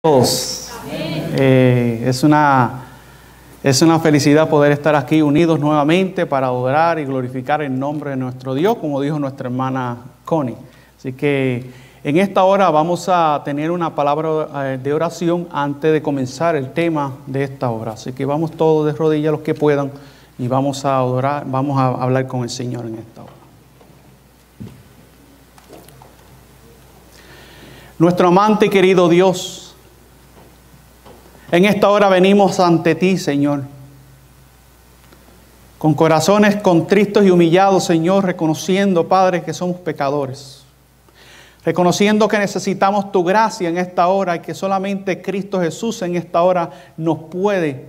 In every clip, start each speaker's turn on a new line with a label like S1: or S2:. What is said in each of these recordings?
S1: Todos. Es una felicidad poder estar aquí unidos nuevamente para adorar y glorificar el nombre de nuestro Dios, como dijo nuestra hermana Connie. Así que en esta hora vamos a tener una palabra de oración antes de comenzar el tema de esta hora. Así que vamos todos de rodillas los que puedan y vamos a adorar, vamos a hablar con el Señor en esta hora. Nuestro amante y querido Dios, en esta hora venimos ante ti, Señor, con corazones contristos y humillados, Señor, reconociendo, Padre, que somos pecadores, reconociendo que necesitamos tu gracia en esta hora y que solamente Cristo Jesús en esta hora nos puede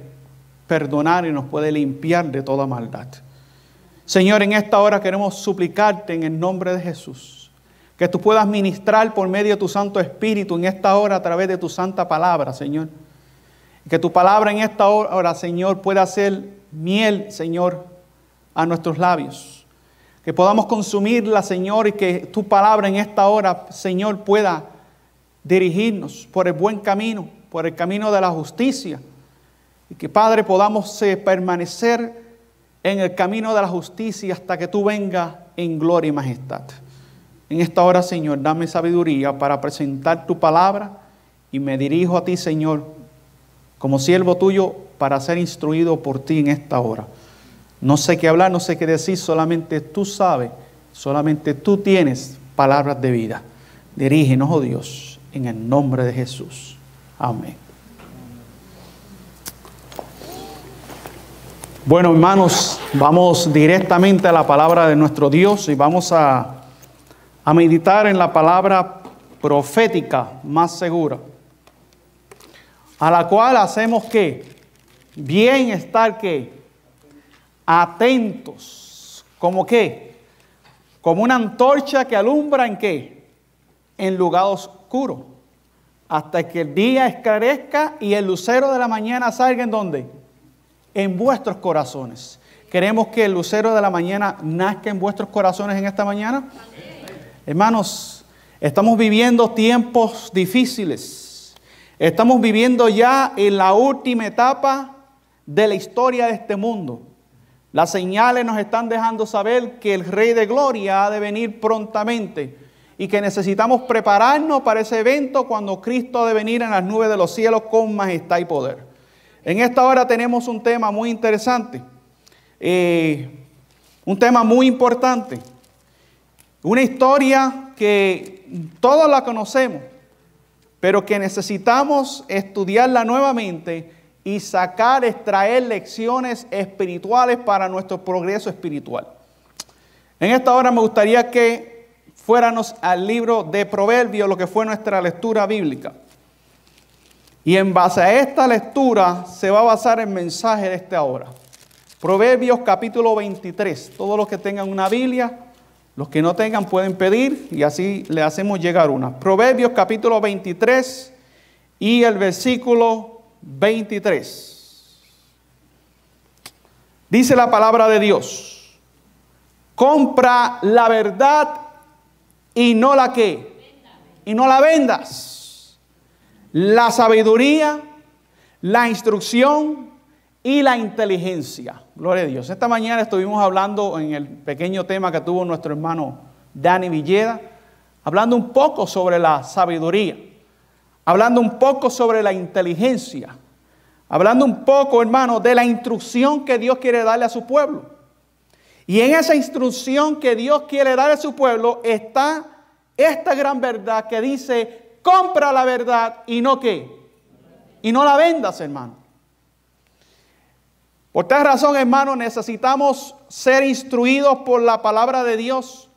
S1: perdonar y nos puede limpiar de toda maldad. Señor, en esta hora queremos suplicarte en el nombre de Jesús, que tú puedas ministrar por medio de tu Santo Espíritu en esta hora a través de tu santa palabra, Señor. Que tu palabra en esta hora, Señor, pueda ser miel, Señor, a nuestros labios. Que podamos consumirla, Señor, y que tu palabra en esta hora, Señor, pueda dirigirnos por el buen camino, por el camino de la justicia. Y que, Padre, podamos permanecer en el camino de la justicia hasta que tú vengas en gloria y majestad. En esta hora, Señor, dame sabiduría para presentar tu palabra y me dirijo a ti, Señor, como siervo tuyo, para ser instruido por ti en esta hora. No sé qué hablar, no sé qué decir, solamente tú sabes, solamente tú tienes palabras de vida. Dirígenos, oh Dios, en el nombre de Jesús. Amén. Bueno, hermanos, vamos directamente a la palabra de nuestro Dios y vamos a meditar en la palabra profética más segura, a la cual hacemos ¿qué? Bien estar ¿qué? Atentos. ¿Cómo qué? Como una antorcha que alumbra ¿en qué? En lugar oscuro, hasta que el día esclarezca y el lucero de la mañana salga ¿en dónde? En vuestros corazones. ¿Queremos que el lucero de la mañana nazca en vuestros corazones en esta mañana? Hermanos, estamos viviendo tiempos difíciles. Estamos viviendo ya en la última etapa de la historia de este mundo. Las señales nos están dejando saber que el Rey de Gloria ha de venir prontamente y que necesitamos prepararnos para ese evento cuando Cristo ha de venir en las nubes de los cielos con majestad y poder. En esta hora tenemos un tema muy interesante, un tema muy importante, una historia que todos la conocemos, pero que necesitamos estudiarla nuevamente y extraer lecciones espirituales para nuestro progreso espiritual. En esta hora me gustaría que fuéramos al libro de Proverbios, lo que fue nuestra lectura bíblica. Y en base a esta lectura se va a basar el mensaje de esta hora. Proverbios capítulo 23. Todos los que tengan una Biblia, los que no tengan pueden pedir y así le hacemos llegar una. Proverbios capítulo 23 y el versículo 23. Dice la palabra de Dios: compra la verdad y no la ¿qué? Y no la vendas. La sabiduría, la instrucción y la inteligencia. Gloria a Dios. Esta mañana estuvimos hablando en el pequeño tema que tuvo nuestro hermano Dani Villeda, hablando un poco sobre la sabiduría, hablando un poco sobre la inteligencia, hablando un poco, hermano, de la instrucción que Dios quiere darle a su pueblo. Y en esa instrucción que Dios quiere darle a su pueblo está esta gran verdad que dice: compra la verdad y no ¿qué? Y no la vendas, hermano. Por tal razón, hermano, necesitamos ser instruidos por la palabra de Dios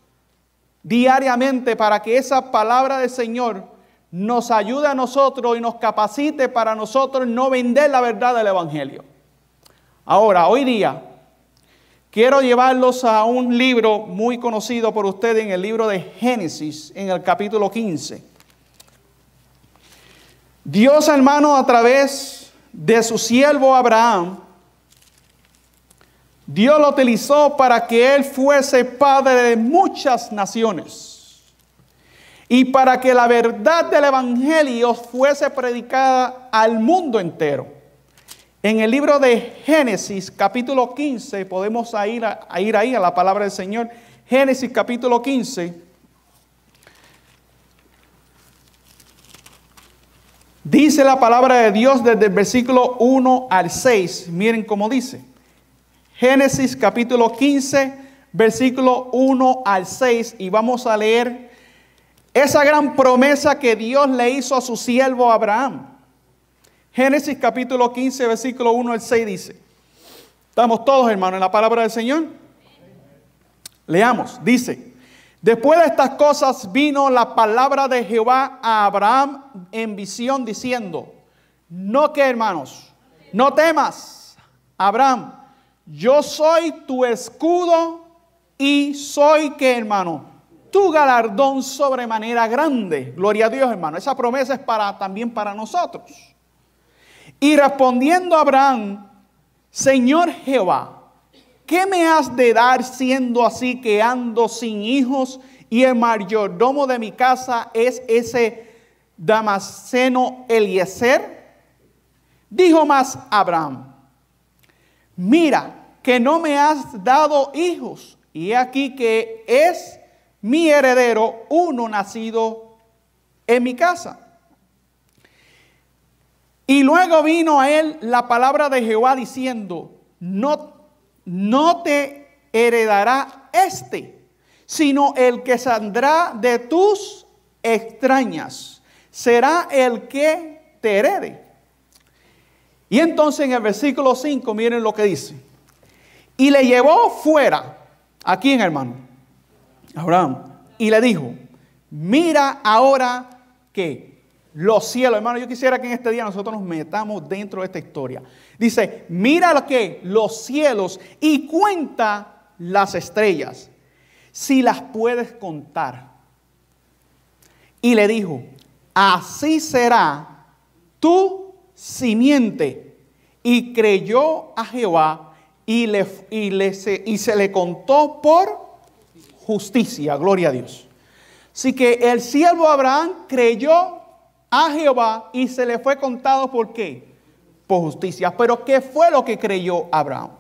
S1: diariamente para que esa palabra del Señor nos ayude a nosotros y nos capacite para nosotros no vender la verdad del Evangelio. Ahora, hoy día, quiero llevarlos a un libro muy conocido por ustedes, en el libro de Génesis, en el capítulo 15. Dios, hermano, a través de su siervo Abraham, Dios lo utilizó para que él fuese padre de muchas naciones. y para que la verdad del evangelio fuese predicada al mundo entero. En el libro de Génesis, capítulo 15, podemos ir ahí a la palabra del Señor. Génesis, capítulo 15. Dice la palabra de Dios desde el versículo 1 al 6. Miren cómo dice. Génesis, capítulo 15, versículo 1 al 6. Y vamos a leer esa gran promesa que Dios le hizo a su siervo Abraham. Génesis capítulo 15, versículo 1 al 6 dice. Estamos todos, hermanos, en la palabra del Señor. Leamos, dice. Después de estas cosas vino la palabra de Jehová a Abraham en visión diciendo, no que hermanos, no temas, Abraham, yo soy tu escudo y soy que hermano, tu galardón sobremanera grande. Gloria a Dios, hermano. Esa promesa es también para nosotros. Y respondiendo Abraham, Señor Jehová, ¿qué me has de dar siendo así que ando sin hijos y el mayordomo de mi casa es ese Damaseno Eliezer? Dijo más Abraham, mira que no me has dado hijos y he aquí que es mi heredero uno nacido en mi casa. Y luego vino a él la palabra de Jehová diciendo, no te heredará sino el que saldrá de tus extrañas, será el que te herede. Y entonces en el versículo 5, miren lo que dice. Y le llevó fuera, ¿a quién, hermano? Abraham. Y le dijo, mira ahora que los cielos, hermano, yo quisiera que en este día nosotros nos metamos dentro de esta historia. Dice, mira lo que los cielos y cuenta las estrellas, si las puedes contar. Y le dijo, así será tu simiente. Y creyó a Jehová y se le contó por justicia. Gloria a Dios. Así que el siervo Abraham creyó a Jehová y se le fue contado ¿por qué? Por justicia. Pero ¿qué fue lo que creyó Abraham?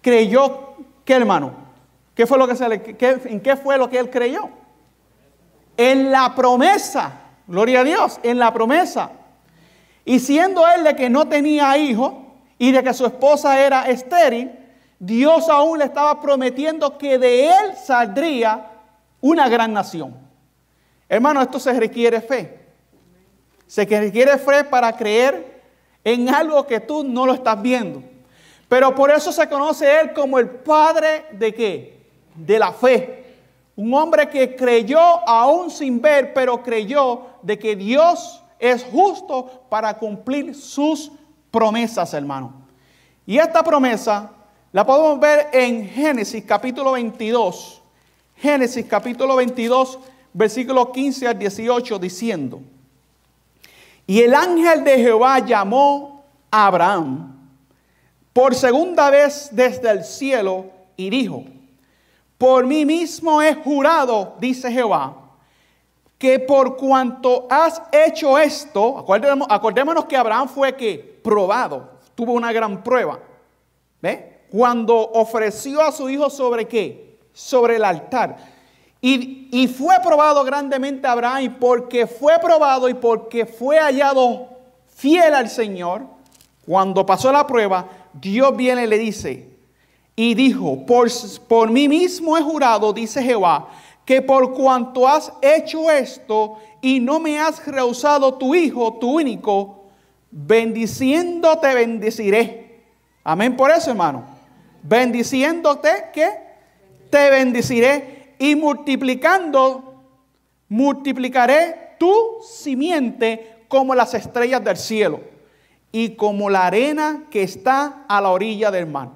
S1: Creyó, ¿qué, hermano? ¿Qué fue lo que ¿en qué fue lo que él creyó? En la promesa. Gloria a Dios, en la promesa. Y siendo él de que no tenía hijo y de que su esposa era estéril, Dios aún le estaba prometiendo que de él saldría una gran nación. Hermano, esto se requiere fe. Se requiere fe para creer en algo que tú no lo estás viendo. Pero por eso se conoce a él como el padre de ¿qué? De la fe. Un hombre que creyó aún sin ver, pero creyó de que Dios es justo para cumplir sus promesas, hermano. Y esta promesa la podemos ver en Génesis capítulo 22. Génesis capítulo 22, versículo 15 al 18, diciendo. Y el ángel de Jehová llamó a Abraham por segunda vez desde el cielo y dijo, por mí mismo he jurado, dice Jehová, que por cuanto has hecho esto, acordémonos que Abraham fue que probado, tuvo una gran prueba. ¿Ve? Cuando ofreció a su hijo sobre ¿qué? Sobre el altar. Y fue probado grandemente Abraham, y porque fue probado y porque fue hallado fiel al Señor, cuando pasó la prueba, Dios viene y le dice, y dijo, por mí mismo he jurado, dice Jehová, que por cuanto has hecho esto y no me has rehusado tu hijo, tu único, bendiciéndote bendeciré. Amén por eso, hermano. Bendiciéndote, ¿qué? Te bendeciré. Y multiplicaré tu simiente como las estrellas del cielo y como la arena que está a la orilla del mar.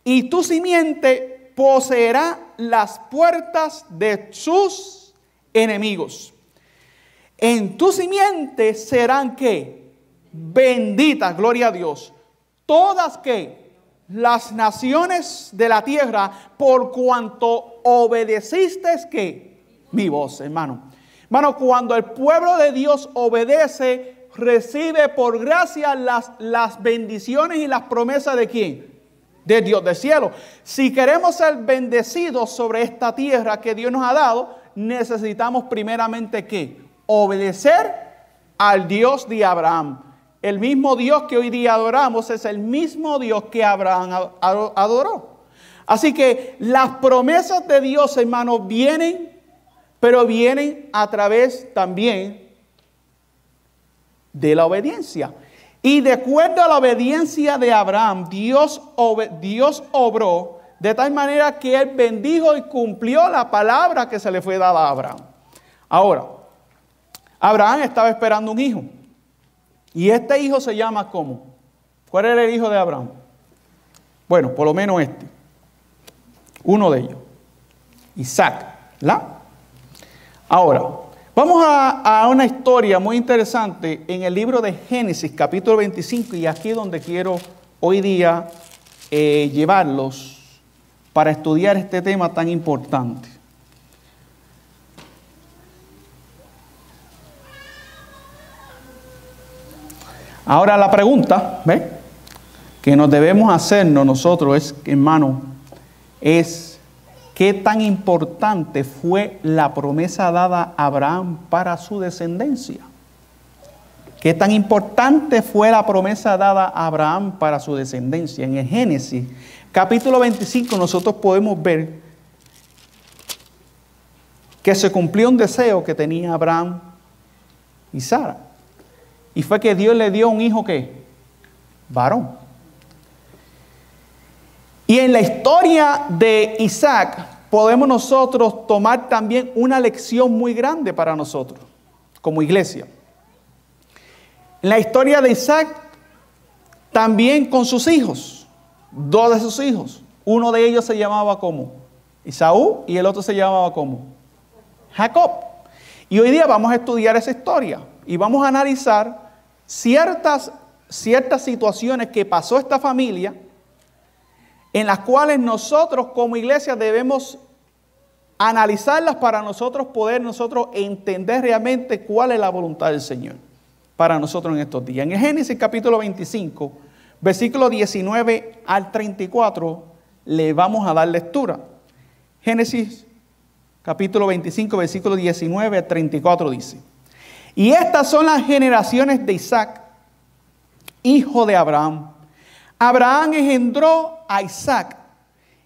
S1: Y tu simiente poseerá las puertas de sus enemigos. En tu simiente serán ¿qué? Benditas, gloria a Dios. Todas ¿qué? Las naciones de la tierra, por cuanto obedeciste ¿qué? Mi voz, hermano. Hermano, cuando el pueblo de Dios obedece, recibe por gracia las bendiciones y las promesas ¿de quién? De Dios del cielo. Si queremos ser bendecidos sobre esta tierra que Dios nos ha dado, necesitamos primeramente ¿qué? Obedecer al Dios de Abraham. El mismo Dios que hoy día adoramos es el mismo Dios que Abraham adoró. Así que las promesas de Dios, hermanos, vienen, pero vienen a través también de la obediencia. Y de acuerdo a la obediencia de Abraham, Dios obró de tal manera que él bendijo y cumplió la palabra que se le fue dada a Abraham. Ahora, Abraham estaba esperando un hijo. Y este hijo se llama ¿cómo? ¿Cuál era el hijo de Abraham? Bueno, por lo menos este. Uno de ellos. Isaac, ¿verdad? Ahora, vamos a una historia muy interesante en el libro de Génesis, capítulo 25, y aquí es donde quiero hoy día llevarlos para estudiar este tema tan importante. Ahora la pregunta, ¿ves?, que nos debemos hacernos nosotros es, hermano, es ¿qué tan importante fue la promesa dada a Abraham para su descendencia? ¿Qué tan importante fue la promesa dada a Abraham para su descendencia? En el Génesis, capítulo 25, nosotros podemos ver que se cumplió un deseo que tenía Abraham y Sara. Y fue que Dios le dio un hijo, ¿qué? Varón. Y en la historia de Isaac podemos nosotros tomar también una lección muy grande para nosotros, como iglesia. En la historia de Isaac, también con sus hijos, dos de sus hijos. Uno de ellos se llamaba como Esaú y el otro se llamaba como Jacob. Y hoy día vamos a estudiar esa historia y vamos a analizar ciertas situaciones que pasó esta familia, en las cuales nosotros como iglesia debemos analizarlas para nosotros poder entender realmente cuál es la voluntad del Señor para nosotros en estos días. En el Génesis capítulo 25, versículo 19 al 34, le vamos a dar lectura. Génesis capítulo 25, versículo 19 al 34 dice: y estas son las generaciones de Isaac, hijo de Abraham. Abraham engendró a Isaac,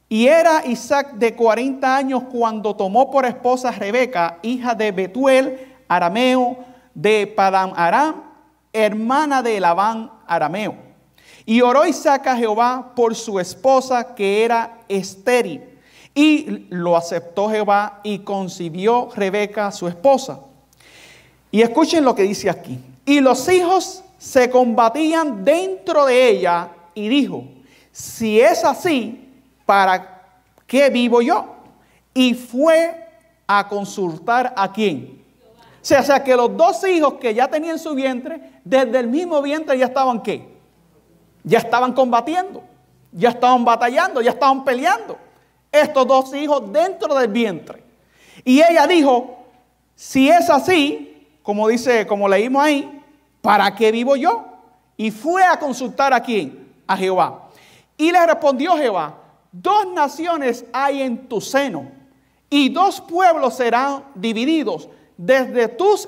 S1: y era Isaac de 40 años cuando tomó por esposa a Rebeca, hija de Betuel, arameo, de Padán Aram, hermana de Labán, arameo. Y oró Isaac a Jehová por su esposa, que era estéril, y lo aceptó Jehová, y concibió Rebeca, su esposa. Y escuchen lo que dice aquí. Y los hijos se combatían dentro de ella, y dijo: si es así, ¿para qué vivo yo? Y fue a consultar ¿a quién? O sea, que los dos hijos que ya tenían en su vientre, desde el mismo vientre ya estaban ¿qué? Ya estaban combatiendo, ya estaban batallando, ya estaban peleando. Estos dos hijos dentro del vientre. Y ella dijo: si es así, como dice, como leímos ahí, ¿para qué vivo yo? Y fue a consultar ¿a quién? A Jehová. Y le respondió Jehová: dos naciones hay en tu seno, y dos pueblos serán divididos desde tus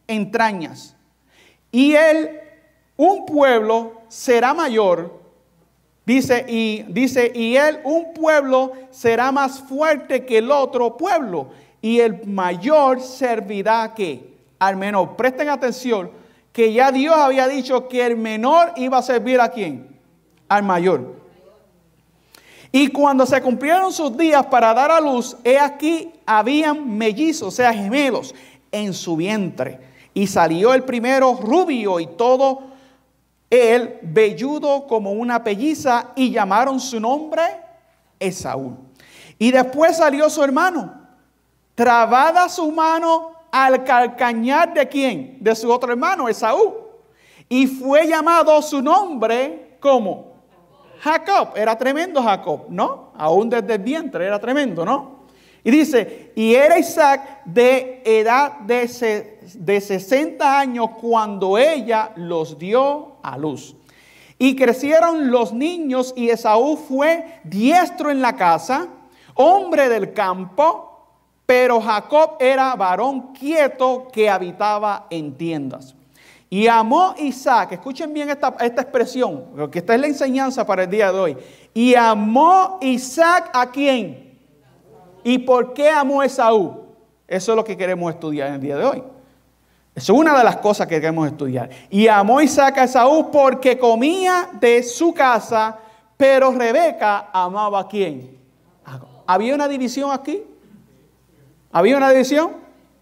S1: entrañas. Y un pueblo será mayor, y un pueblo será más fuerte que el otro pueblo, y el mayor servirá ¿qué? Al menor. Presten atención, que ya Dios había dicho que el menor iba a servir ¿a quién? Al mayor. Y cuando se cumplieron sus días para dar a luz, he aquí habían mellizos, o sea, gemelos, en su vientre. Y salió el primero rubio y todo él velludo como una pelliza, y llamaron su nombre Esaú. Y después salió su hermano, trabada su mano al calcañar ¿de quién? De su otro hermano, Esaú. Y fue llamado su nombre como Jacob. Era tremendo Jacob, ¿no? Aún desde el vientre era tremendo, ¿no? Y dice, y era Isaac de edad de 60 años cuando ella los dio a luz. Y crecieron los niños y Esaú fue diestro en la casa, hombre del campo, pero Jacob era varón quieto que habitaba en tiendas. Y amó Isaac, escuchen bien esta expresión, porque esta es la enseñanza para el día de hoy. Y amó Isaac ¿a quién? ¿Y por qué amó Esaú? Eso es lo que queremos estudiar en el día de hoy. Eso es una de las cosas que queremos estudiar. Y amó Isaac a Esaú porque comía de su casa, pero Rebeca amaba ¿a quién? ¿Había una división aquí? ¿Había una división?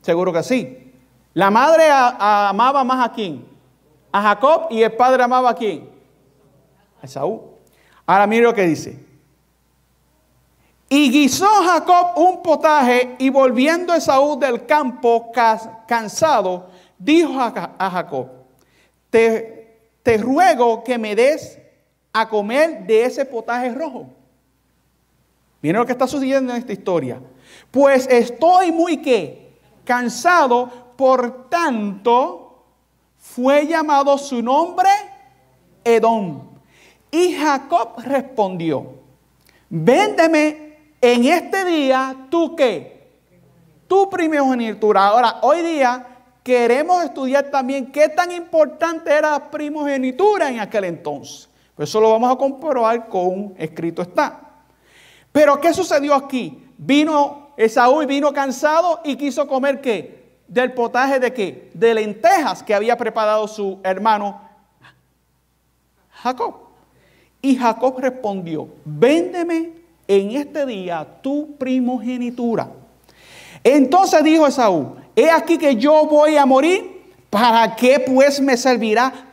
S1: Seguro que sí. La madre amaba más ¿a quién? A Jacob, y el padre amaba ¿a quién? A Esaú. Ahora mire lo que dice. Y guisó Jacob un potaje, y volviendo Esaú del campo cansado, dijo a Jacob, te ruego que me des a comer de ese potaje rojo. Miren lo que está sucediendo en esta historia. Pues estoy muy ¿qué? Cansado, por tanto fue llamado su nombre Edom. Y Jacob respondió, véndeme en este día, ¿tú qué? Tu primogenitura. Ahora, hoy día queremos estudiar también qué tan importante era la primogenitura en aquel entonces. Pues eso lo vamos a comprobar con escrito está. Pero ¿qué sucedió aquí? Vino Esaú y vino cansado y quiso comer ¿qué? Del potaje de ¿qué? De lentejas que había preparado su hermano Jacob. Y Jacob respondió, véndeme en este día tu primogenitura. Entonces dijo Esaú, he aquí que yo voy a morir, ¿para qué pues me servirá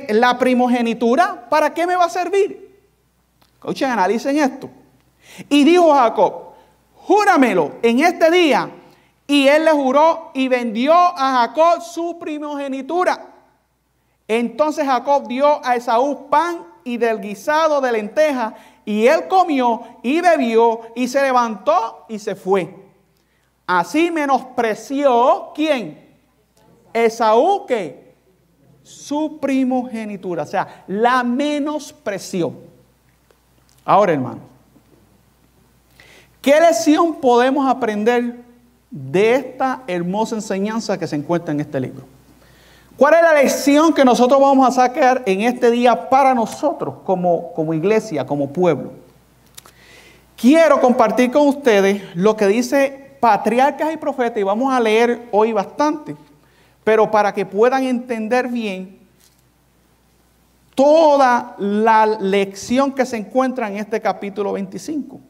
S1: la primogenitura? ¿Para qué me va a servir? Escuchen, analicen esto. Y dijo Jacob, júramelo en este día. Y él le juró y vendió a Jacob su primogenitura. Entonces Jacob dio a Esaú pan y del guisado de lenteja, y él comió y bebió y se levantó y se fue. Así menospreció, ¿quién? Esaú, ¿qué? Su primogenitura, o sea, la menospreció. Ahora, hermano, ¿qué lección podemos aprender de esta hermosa enseñanza que se encuentra en este libro? ¿Cuál es la lección que nosotros vamos a sacar en este día para nosotros como iglesia, como pueblo? Quiero compartir con ustedes lo que dice Patriarcas y Profetas, y vamos a leer hoy bastante, pero para que puedan entender bien toda la lección que se encuentra en este capítulo 25.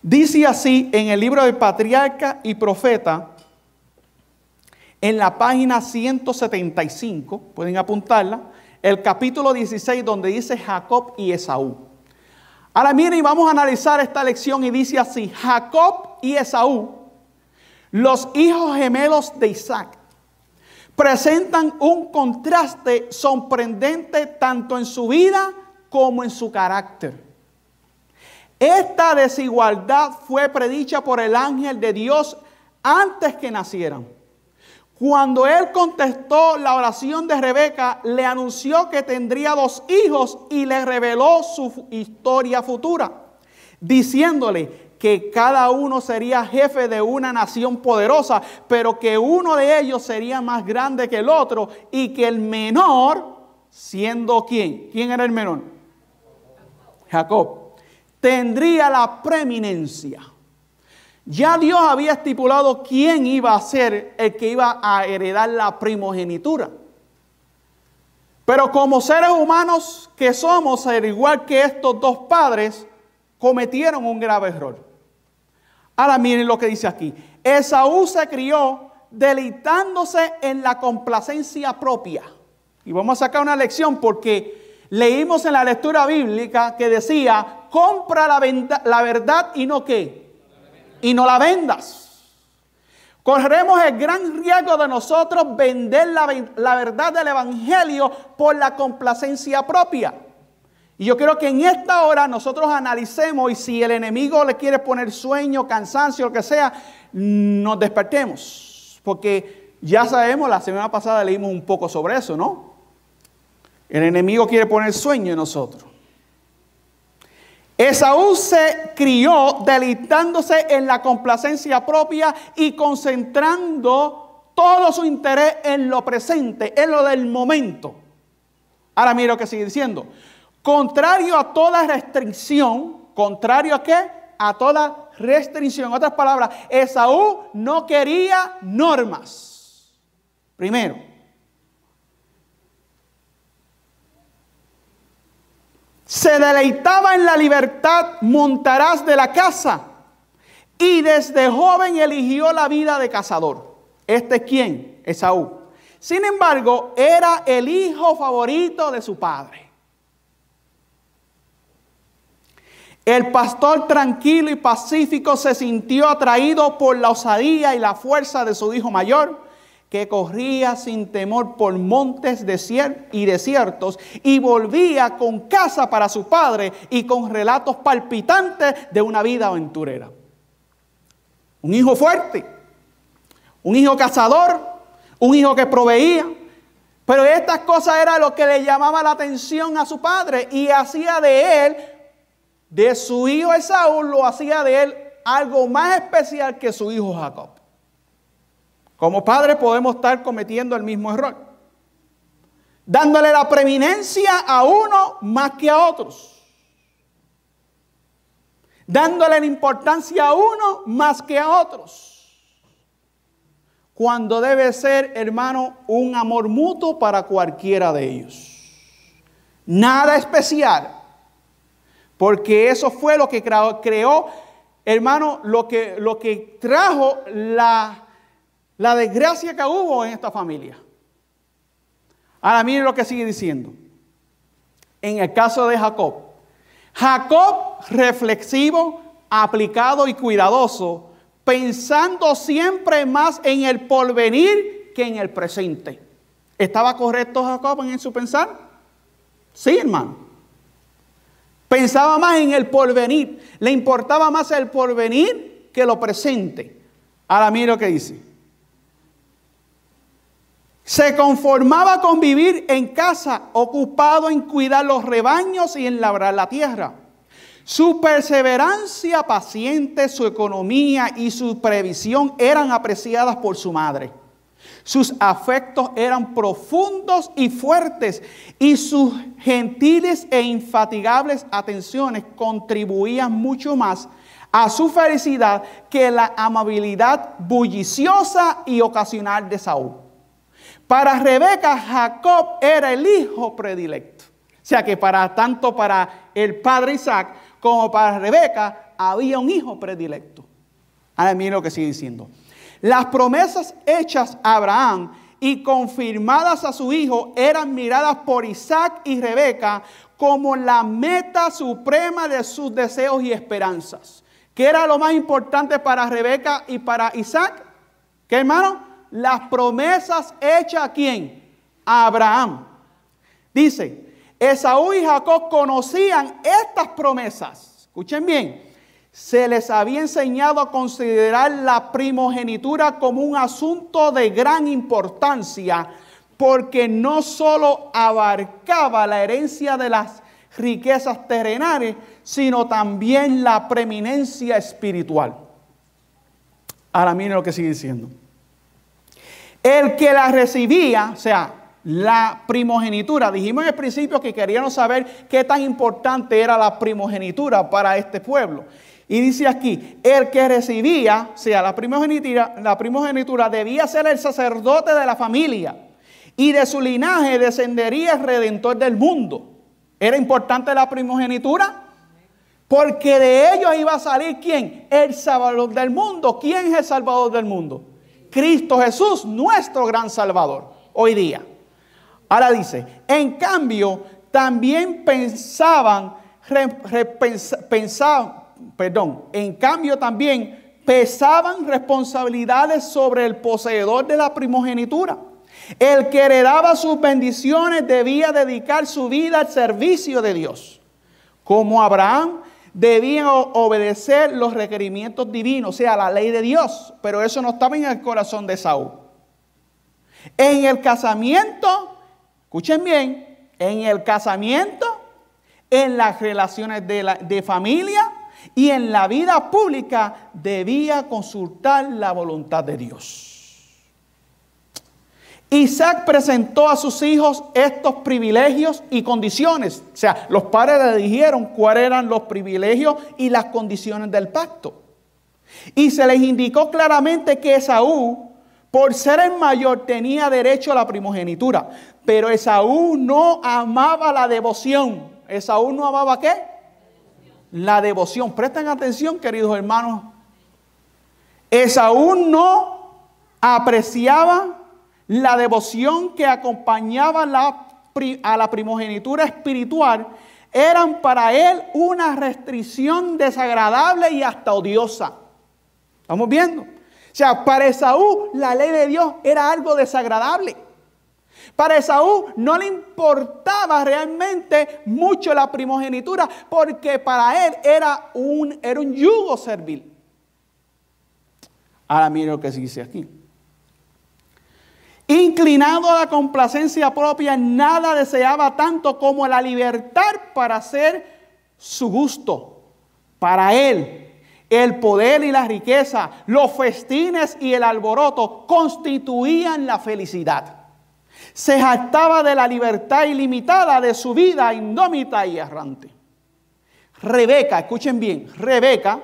S1: Dice así en el libro de Patriarca y Profeta, en la página 175, pueden apuntarla, el capítulo 16 donde dice Jacob y Esaú. Ahora miren, vamos a analizar esta lección y dice así, Jacob y Esaú, los hijos gemelos de Isaac, presentan un contraste sorprendente tanto en su vida como en su carácter. Esta desigualdad fue predicha por el ángel de Dios antes que nacieran. Cuando él contestó la oración de Rebeca, le anunció que tendría 2 hijos y le reveló su historia futura, diciéndole que cada uno sería jefe de una nación poderosa, pero que uno de ellos sería más grande que el otro y que el menor, siendo ¿quién? ¿Quién era el menor? Jacob. Tendría la preeminencia. Ya Dios había estipulado quién iba a ser el que iba a heredar la primogenitura. Pero como seres humanos que somos, al igual que estos 2 padres, cometieron un grave error. Ahora miren lo que dice aquí. Esaú se crió deleitándose en la complacencia propia. Y vamos a sacar una lección porque leímos en la lectura bíblica que decía, compra la verdad y no ¿qué? Y no la vendas. Corremos el gran riesgo de nosotros vender la verdad del evangelio por la complacencia propia. Y yo quiero que en esta hora nosotros analicemos y si el enemigo le quiere poner sueño, cansancio, lo que sea, nos despertemos. Porque ya sabemos, la semana pasada leímos un poco sobre eso, ¿no? El enemigo quiere poner sueño en nosotros. Esaú se crió deleitándose en la complacencia propia y concentrando todo su interés en lo presente, en lo del momento. Ahora mira lo que sigue diciendo. Contrario a toda restricción, ¿contrario a qué? A toda restricción. En otras palabras, Esaú no quería normas. Primero, se deleitaba en la libertad montaraz de la caza y desde joven eligió la vida de cazador. ¿Este es quién? Esaú. Sin embargo, era el hijo favorito de su padre. El pastor tranquilo y pacífico se sintió atraído por la osadía y la fuerza de su hijo mayor, que corría sin temor por montes y desiertos y volvía con caza para su padre y con relatos palpitantes de una vida aventurera. Un hijo fuerte, un hijo cazador, un hijo que proveía. Pero estas cosas era lo que le llamaba la atención a su padre y hacía de él, de su hijo Esaú, lo hacía de él algo más especial que su hijo Jacob. Como padres podemos estar cometiendo el mismo error, dándole la preeminencia a uno más que a otros, dándole la importancia a uno más que a otros, cuando debe ser, hermano, un amor mutuo para cualquiera de ellos. Nada especial. Porque eso fue lo que creó, hermano, lo que trajo la desgracia que hubo en esta familia. Ahora miren lo que sigue diciendo. En el caso de Jacob. Jacob, reflexivo, aplicado y cuidadoso, pensando siempre más en el porvenir que en el presente. ¿Estaba correcto Jacob en su pensar? Sí, hermano. Pensaba más en el porvenir. Le importaba más el porvenir que lo presente. Ahora mira lo que dice. Se conformaba con vivir en casa, ocupado en cuidar los rebaños y en labrar la tierra. Su perseverancia paciente, su economía y su previsión eran apreciadas por su madre. Sus afectos eran profundos y fuertes y sus gentiles e infatigables atenciones contribuían mucho más a su felicidad que la amabilidad bulliciosa y ocasional de Esaú. Para Rebeca, Jacob era el hijo predilecto. O sea que tanto para el padre Isaac como para Rebeca había un hijo predilecto. Ahora miren lo que sigue diciendo. Las promesas hechas a Abraham y confirmadas a su hijo eran miradas por Isaac y Rebeca como la meta suprema de sus deseos y esperanzas. ¿Qué era lo más importante para Rebeca y para Isaac? ¿Qué, hermano? Las promesas hechas ¿a quién? A Abraham. Dice, Esaú y Jacob conocían estas promesas. Escuchen bien. Se les había enseñado a considerar la primogenitura como un asunto de gran importancia, porque no solo abarcaba la herencia de las riquezas terrenales, sino también la preeminencia espiritual. Ahora miren lo que sigue diciendo. El que la recibía, o sea, la primogenitura, dijimos en el principio que queríamos saber qué tan importante era la primogenitura para este pueblo. Y dice aquí, el que recibía, o sea, la primogenitura debía ser el sacerdote de la familia. Y de su linaje descendería el Redentor del mundo. ¿Era importante la primogenitura? Porque de ellos iba a salir ¿quién? El Salvador del mundo. ¿Quién es el Salvador del mundo? Cristo Jesús, nuestro gran Salvador, hoy día. Ahora dice, en cambio, también pesaban responsabilidades sobre el poseedor de la primogenitura. El que heredaba sus bendiciones debía dedicar su vida al servicio de Dios. como Abraham, debían obedecer los requerimientos divinos, o sea, la ley de Dios. Pero eso no estaba en el corazón de Esaú. En el casamiento, escuchen bien, en el casamiento, en las relaciones de familia y en la vida pública debía consultar la voluntad de Dios. Isaac presentó a sus hijos estos privilegios y condiciones. O sea, los padres le dijeron cuáles eran los privilegios y las condiciones del pacto. Y se les indicó claramente que Esaú, por ser el mayor, tenía derecho a la primogenitura. Pero Esaú no amaba la devoción. ¿Esaú no amaba qué? La devoción. Presten atención, queridos hermanos. Esaú no apreciaba la devoción que acompañaba a la primogenitura espiritual. Eran para él una restricción desagradable y hasta odiosa. ¿Estamos viendo? O sea, para Esaú la ley de Dios era algo desagradable. Para Esaú no le importaba realmente mucho la primogenitura, porque para él era un yugo servil. Ahora mire lo que se dice aquí. Inclinado a la complacencia propia, nada deseaba tanto como la libertad para hacer su gusto. Para él, el poder y la riqueza, los festines y el alboroto constituían la felicidad. Se jactaba de la libertad ilimitada de su vida indómita y errante. Rebeca, escuchen bien, Rebeca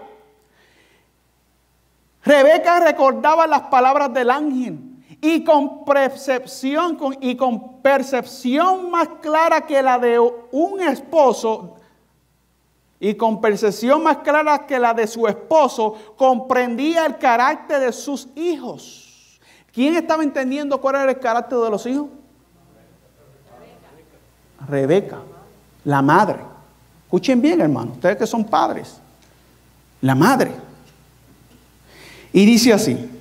S1: recordaba las palabras del ángel y con percepción más clara que la de un esposo y con percepción más clara que la de su esposo, comprendía el carácter de sus hijos. ¿Quién estaba entendiendo cuál era el carácter de los hijos? Rebeca, la madre. Escuchen bien, hermanos, ustedes que son padres. La madre. Y dice así.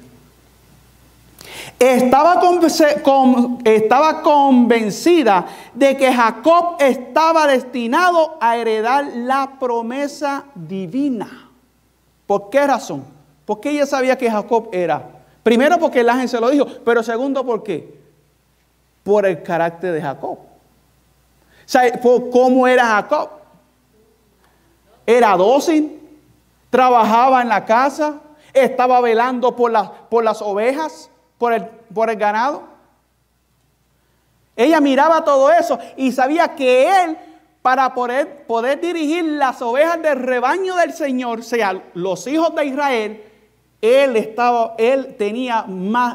S1: Estaba convencida de que Jacob estaba destinado a heredar la promesa divina. ¿Por qué razón? Porque ella sabía que Jacob era. Primero porque el ángel se lo dijo, pero segundo ¿por qué? Por el carácter de Jacob. ¿Sabe cómo era Jacob? Era dócil, trabajaba en la casa, estaba velando por las ovejas, por el ganado. Ella miraba todo eso y sabía que él, para poder dirigir las ovejas del rebaño del Señor, o sea, los hijos de Israel, él tenía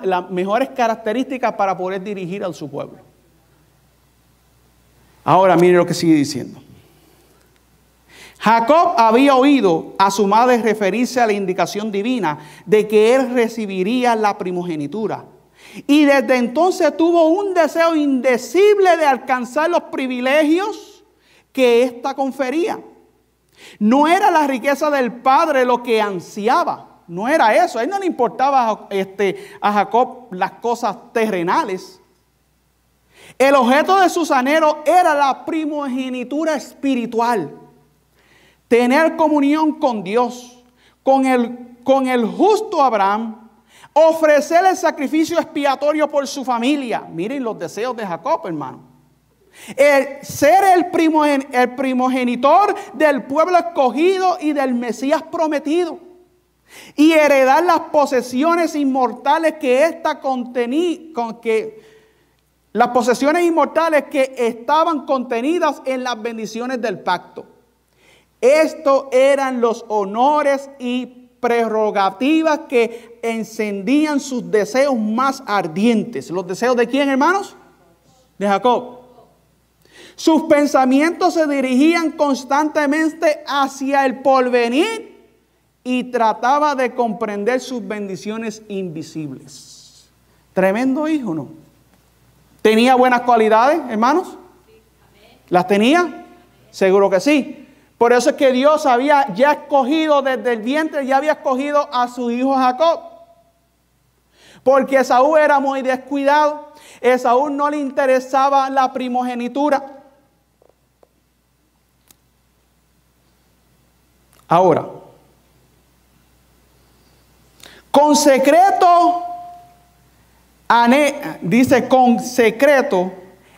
S1: las mejores características para poder dirigir a su pueblo. Ahora mire lo que sigue diciendo. Jacob había oído a su madre referirse a la indicación divina de que él recibiría la primogenitura. Y desde entonces tuvo un deseo indecible de alcanzar los privilegios que ésta confería. No era la riqueza del padre lo que ansiaba. No era eso. A él no le importaba a Jacob las cosas terrenales. El objeto de sus anhelos era la primogenitura espiritual. Tener comunión con Dios, con el justo Abraham, ofrecer el sacrificio expiatorio por su familia. Miren los deseos de Jacob, hermano. Ser el primogenitor del pueblo escogido y del Mesías prometido. Y heredar las posesiones inmortales las posesiones inmortales que estaban contenidas en las bendiciones del pacto. Estos eran los honores y prerrogativas que encendían sus deseos más ardientes. ¿Los deseos de quién, hermanos? De Jacob. Sus pensamientos se dirigían constantemente hacia el porvenir y trataba de comprender sus bendiciones invisibles. Tremendo hijo, ¿no? ¿Tenía buenas cualidades, hermanos? ¿Las tenía? Seguro que sí. Por eso es que Dios había ya escogido desde el vientre, ya había escogido a su hijo Jacob. Porque Esaú era muy descuidado. Esaú no le interesaba la primogenitura. Ahora, con secreto, dice, con secreto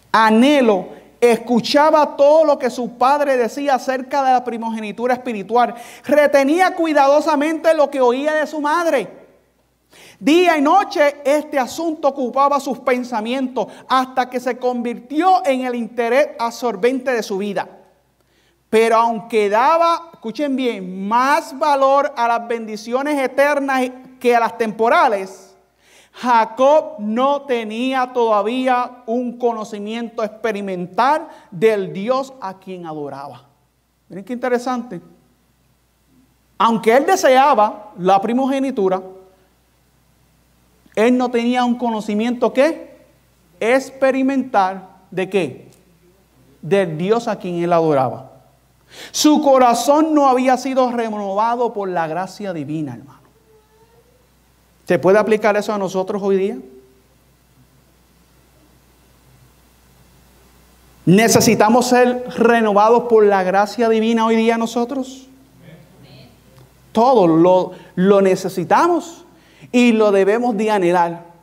S1: anhelo, escuchaba todo lo que su padre decía acerca de la primogenitura espiritual. Retenía cuidadosamente lo que oía de su madre. Día y noche este asunto ocupaba sus pensamientos hasta que se convirtió en el interés absorbente de su vida. Pero aunque daba, escuchen bien, más valor a las bendiciones eternas que a las temporales, Jacob no tenía todavía un conocimiento experimental del Dios a quien adoraba. Miren qué interesante. Aunque él deseaba la primogenitura, él no tenía un conocimiento ¿qué? Experimental ¿de qué? Del Dios a quien él adoraba. Su corazón no había sido renovado por la gracia divina, hermano. ¿Se puede aplicar eso a nosotros hoy día? ¿Necesitamos ser renovados por la gracia divina hoy día nosotros? Todo lo necesitamos y lo debemos de anhelar.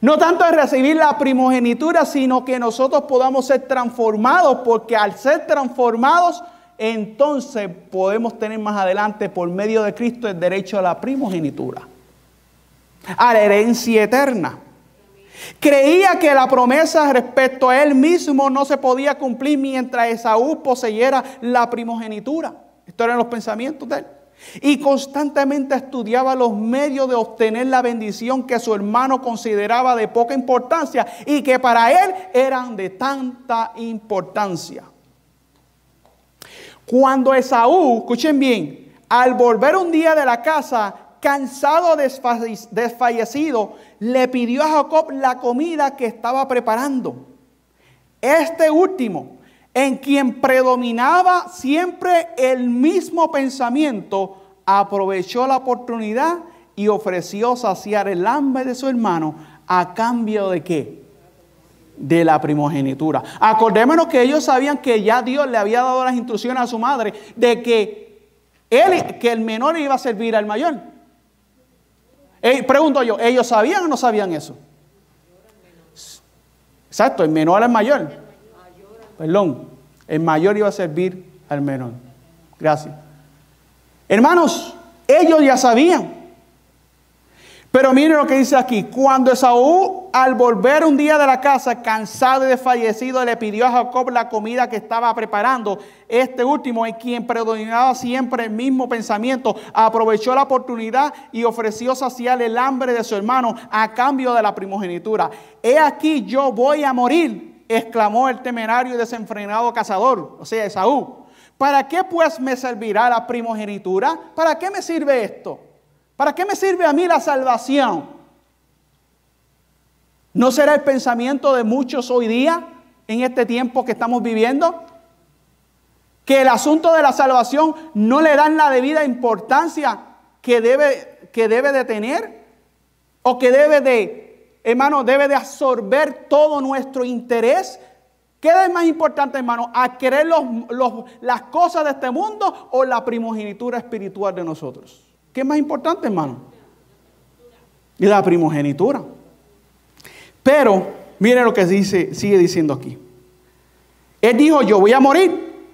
S1: No tanto es recibir la primogenitura, sino que nosotros podamos ser transformados, porque al ser transformados, entonces podemos tener más adelante, por medio de Cristo, el derecho a la primogenitura, a la herencia eterna. Creía que la promesa respecto a él mismo no se podía cumplir mientras Esaú poseyera la primogenitura. Estos eran los pensamientos de él. Y constantemente estudiaba los medios de obtener la bendición que su hermano consideraba de poca importancia y que para él eran de tanta importancia. Cuando Esaú, escuchen bien, al volver un día de la casa, cansado, desfallecido, le pidió a Jacob la comida que estaba preparando. Este último, en quien predominaba siempre el mismo pensamiento, aprovechó la oportunidad y ofreció saciar el hambre de su hermano a cambio de ¿qué? De la primogenitura. Acordémonos que ellos sabían que ya Dios le había dado las instrucciones a su madre de que el menor iba a servir al mayor. Pregunto yo, ¿ellos sabían o no sabían eso? Exacto, el menor al mayor. Perdón, el mayor iba a servir al menor. Gracias. Hermanos, ellos ya sabían. Pero miren lo que dice aquí. Cuando Esaú, al volver un día de la casa, cansado y desfallecido, le pidió a Jacob la comida que estaba preparando, este último, en quien predominaba siempre el mismo pensamiento, aprovechó la oportunidad y ofreció saciar el hambre de su hermano a cambio de la primogenitura. He aquí, yo voy a morir, exclamó el temerario y desenfrenado cazador, o sea, Esaú. ¿Para qué pues me servirá la primogenitura? ¿Para qué me sirve esto? ¿Para qué me sirve a mí la salvación? ¿No será el pensamiento de muchos hoy día, en este tiempo que estamos viviendo? Que el asunto de la salvación no le dan la debida importancia que debe de tener, o que debe de absorber todo nuestro interés. ¿Qué es más importante, hermano? ¿A querer las cosas de este mundo o la primogenitura espiritual de nosotros? ¿Qué es más importante, hermano? Y la primogenitura. Pero, miren lo que sigue diciendo aquí. Él dijo, yo voy a morir.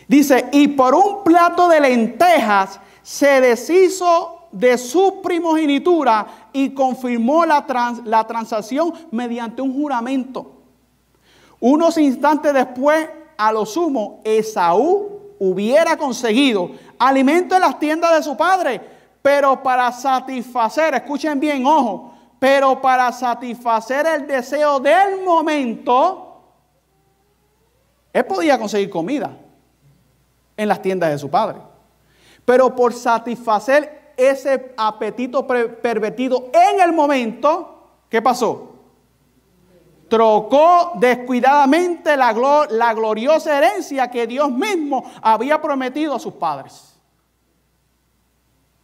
S1: Dice, y por un plato de lentejas se deshizo de su primogenitura y confirmó la transacción mediante un juramento. Unos instantes después, a lo sumo, Esaú hubiera conseguido alimento en las tiendas de su padre, pero para satisfacer, escuchen bien, ojo, pero para satisfacer el deseo del momento, él podía conseguir comida en las tiendas de su padre. Pero por satisfacer ese apetito pervertido en el momento, ¿qué pasó? Trocó descuidadamente la gloriosa herencia que Dios mismo había prometido a sus padres.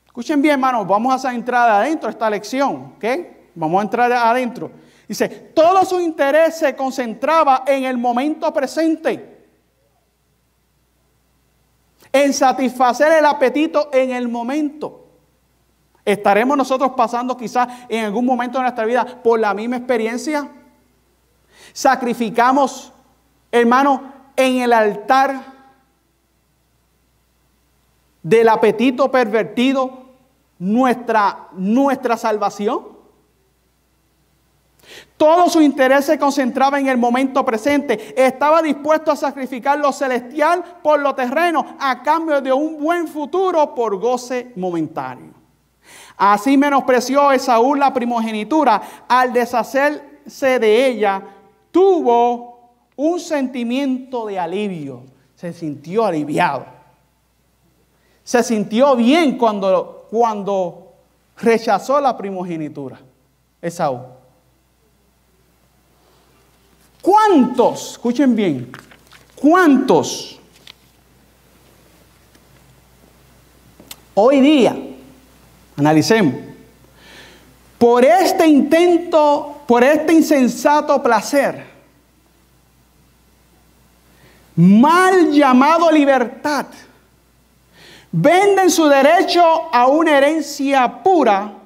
S1: Escuchen bien, hermanos, vamos a entrar adentro de esta lección, ¿ok? Vamos a entrar adentro. Dice, todo su interés se concentraba en el momento presente. en satisfacer el apetito en el momento. ¿Estaremos nosotros pasando quizás en algún momento de nuestra vida por la misma experiencia? Sacrificamos, hermano, en el altar del apetito pervertido nuestra salvación. Todo su interés se concentraba en el momento presente. Estaba dispuesto a sacrificar lo celestial por lo terreno a cambio de un buen futuro por goce momentáneo. Así menospreció Esaú la primogenitura. Al deshacerse de ella, tuvo un sentimiento de alivio. Se sintió aliviado. Se sintió bien cuando rechazó la primogenitura. Esaú. ¿Cuántos? Escuchen bien. ¿Cuántos hoy día, analicemos, por este intento, por este insensato placer, mal llamado libertad, venden su derecho a una herencia pura,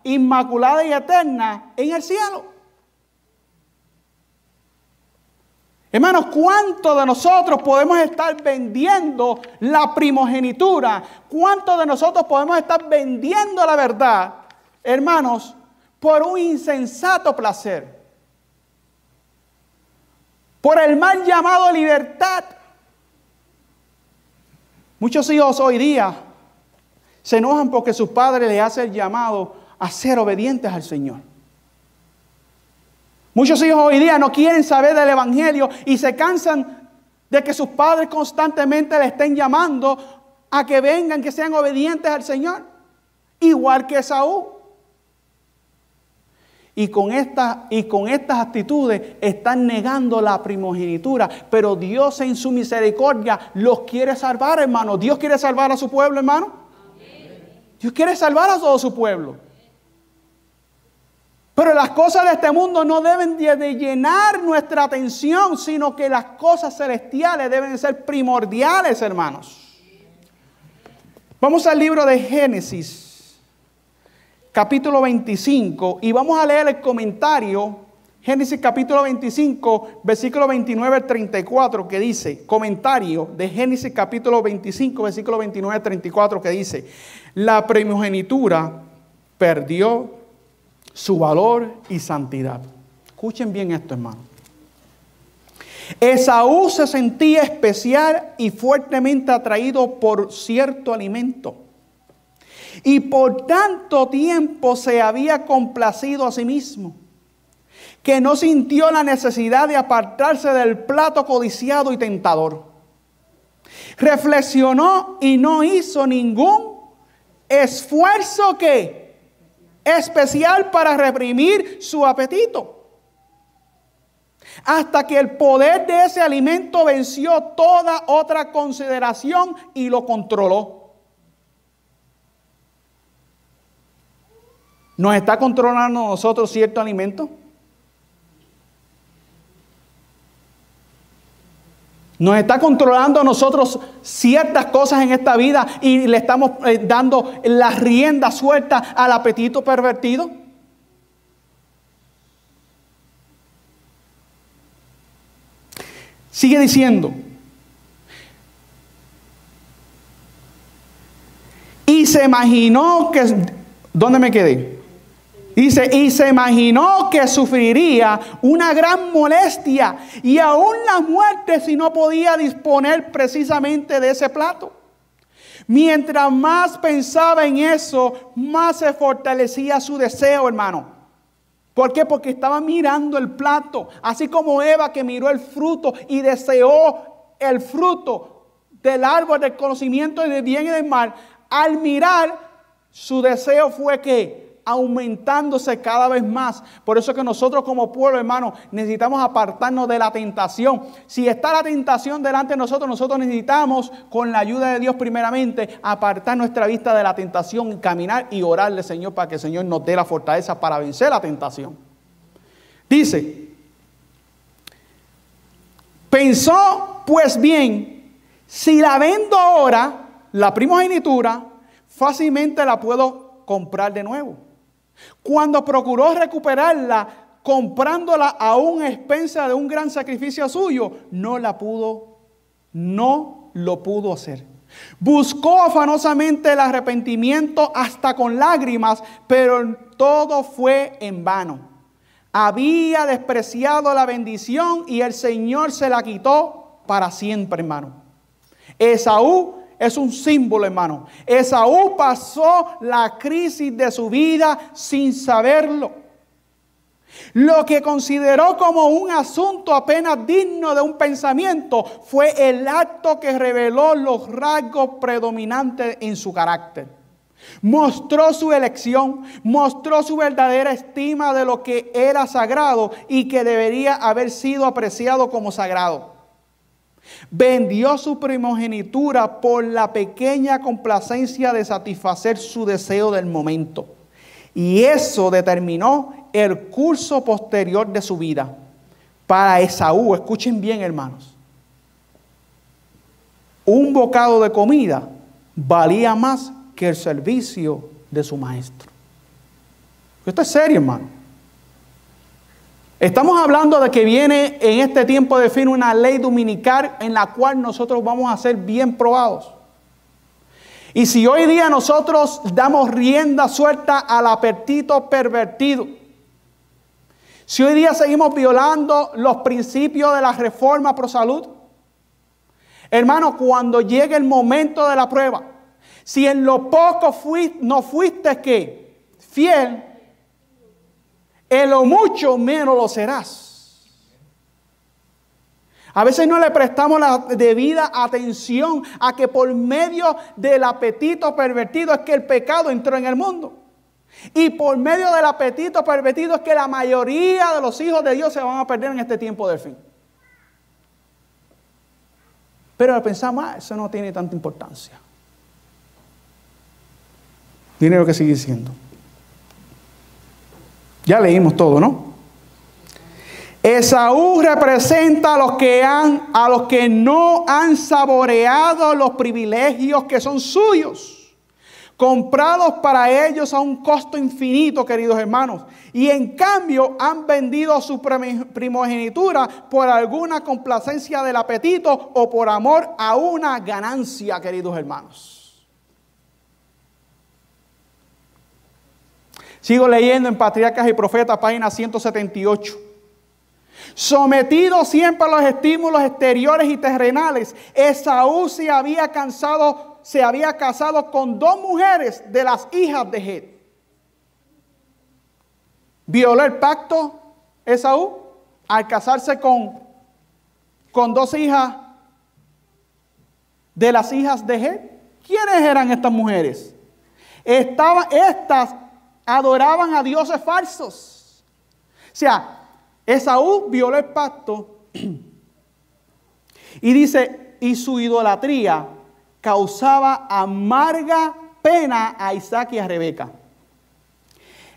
S1: inmaculada y eterna en el cielo? Hermanos, ¿cuántos de nosotros podemos estar vendiendo la primogenitura? ¿Cuántos de nosotros podemos estar vendiendo la verdad, hermanos, por un insensato placer? Por el mal llamado libertad. Muchos hijos hoy día se enojan porque sus padres les hacen el llamado a ser obedientes al Señor. Muchos hijos hoy día no quieren saber del Evangelio y se cansan de que sus padres constantemente le estén llamando a que vengan, que sean obedientes al Señor. Igual que Esaú. Y con estas actitudes están negando la primogenitura. Pero Dios en su misericordia los quiere salvar, hermano. Dios quiere salvar a su pueblo, hermano. Dios quiere salvar a todo su pueblo. Pero las cosas de este mundo no deben de llenar nuestra atención, sino que las cosas celestiales deben ser primordiales, hermanos. Vamos al libro de Génesis, capítulo 25, y vamos a leer el comentario. Génesis capítulo 25, versículo 29 al 34, que dice, comentario de Génesis capítulo 25, versículo 29 al 34, que dice, la primogenitura perdió su valor y santidad. Escuchen bien esto, hermano. Esaú se sentía especial y fuertemente atraído por cierto alimento. Y por tanto tiempo se había complacido a sí mismo, que no sintió la necesidad de apartarse del plato codiciado y tentador. Reflexionó y no hizo ningún esfuerzo especial para reprimir su apetito, hasta que el poder de ese alimento venció toda otra consideración y lo controló. ¿Nos está controlando a nosotros cierto alimento? Nos está controlando a nosotros ciertas cosas en esta vida y le estamos dando la rienda suelta al apetito pervertido. Sigue diciendo. Y se imaginó que... ¿Dónde me quedé? Dice, y se imaginó que sufriría una gran molestia y aún la muerte si no podía disponer precisamente de ese plato. Mientras más pensaba en eso, más se fortalecía su deseo, hermano. ¿Por qué? Porque estaba mirando el plato, así como Eva que miró el fruto y deseó el fruto del árbol del conocimiento del bien y del mal. Al mirar, su deseo fue que aumentándose cada vez más. Por eso es que nosotros como pueblo, hermano, necesitamos apartarnos de la tentación. Si está la tentación delante de nosotros, nosotros necesitamos, con la ayuda de Dios primeramente, apartar nuestra vista de la tentación, caminar y orarle, Señor, para que el Señor nos dé la fortaleza para vencer la tentación. Dice, Pensó, pues bien, si la vendo ahora, la primogenitura, fácilmente la puedo comprar de nuevo. Cuando procuró recuperarla, comprándola a una expensa de un gran sacrificio suyo, no lo pudo hacer. Buscó afanosamente el arrepentimiento hasta con lágrimas, pero todo fue en vano. Había despreciado la bendición y el Señor se la quitó para siempre, hermano. Esaú es un símbolo, hermano. Esaú pasó la crisis de su vida sin saberlo. Lo que consideró como un asunto apenas digno de un pensamiento fue el acto que reveló los rasgos predominantes en su carácter. Mostró su elección, mostró su verdadera estima de lo que era sagrado y que debería haber sido apreciado como sagrado. Vendió su primogenitura por la pequeña complacencia de satisfacer su deseo del momento. Y eso determinó el curso posterior de su vida. Para Esaú, escuchen bien, hermanos, un bocado de comida valía más que el servicio de su maestro. Esto es serio, hermano. Estamos hablando de que viene en este tiempo de fin una ley dominical en la cual nosotros vamos a ser bien probados. Y si hoy día nosotros damos rienda suelta al apetito pervertido, si hoy día seguimos violando los principios de la reforma pro salud, hermano, cuando llegue el momento de la prueba, si en lo poco no fuiste ¿qué? Fiel, en lo mucho menos lo serás. A veces no le prestamos la debida atención a que por medio del apetito pervertido es que el pecado entró en el mundo. Y por medio del apetito pervertido es que la mayoría de los hijos de Dios se van a perder en este tiempo del fin. Pero pensamos, eso no tiene tanta importancia. Miren lo que sigue diciendo. Ya leímos todo, ¿no? Esaú representa a los que no han saboreado los privilegios que son suyos, comprados para ellos a un costo infinito, queridos hermanos, y en cambio han vendido su primogenitura por alguna complacencia del apetito o por amor a una ganancia, queridos hermanos. Sigo leyendo en Patriarcas y Profetas, página 178. Sometido siempre a los estímulos exteriores y terrenales, Esaú se había casado con 2 mujeres de las hijas de Het. ¿Violó el pacto Esaú al casarse con 2 hijas de las hijas de Het? ¿Quiénes eran estas mujeres? Estas adoraban a dioses falsos. O sea, Esaú violó el pacto y dice, y su idolatría causaba amarga pena a Isaac y a Rebeca.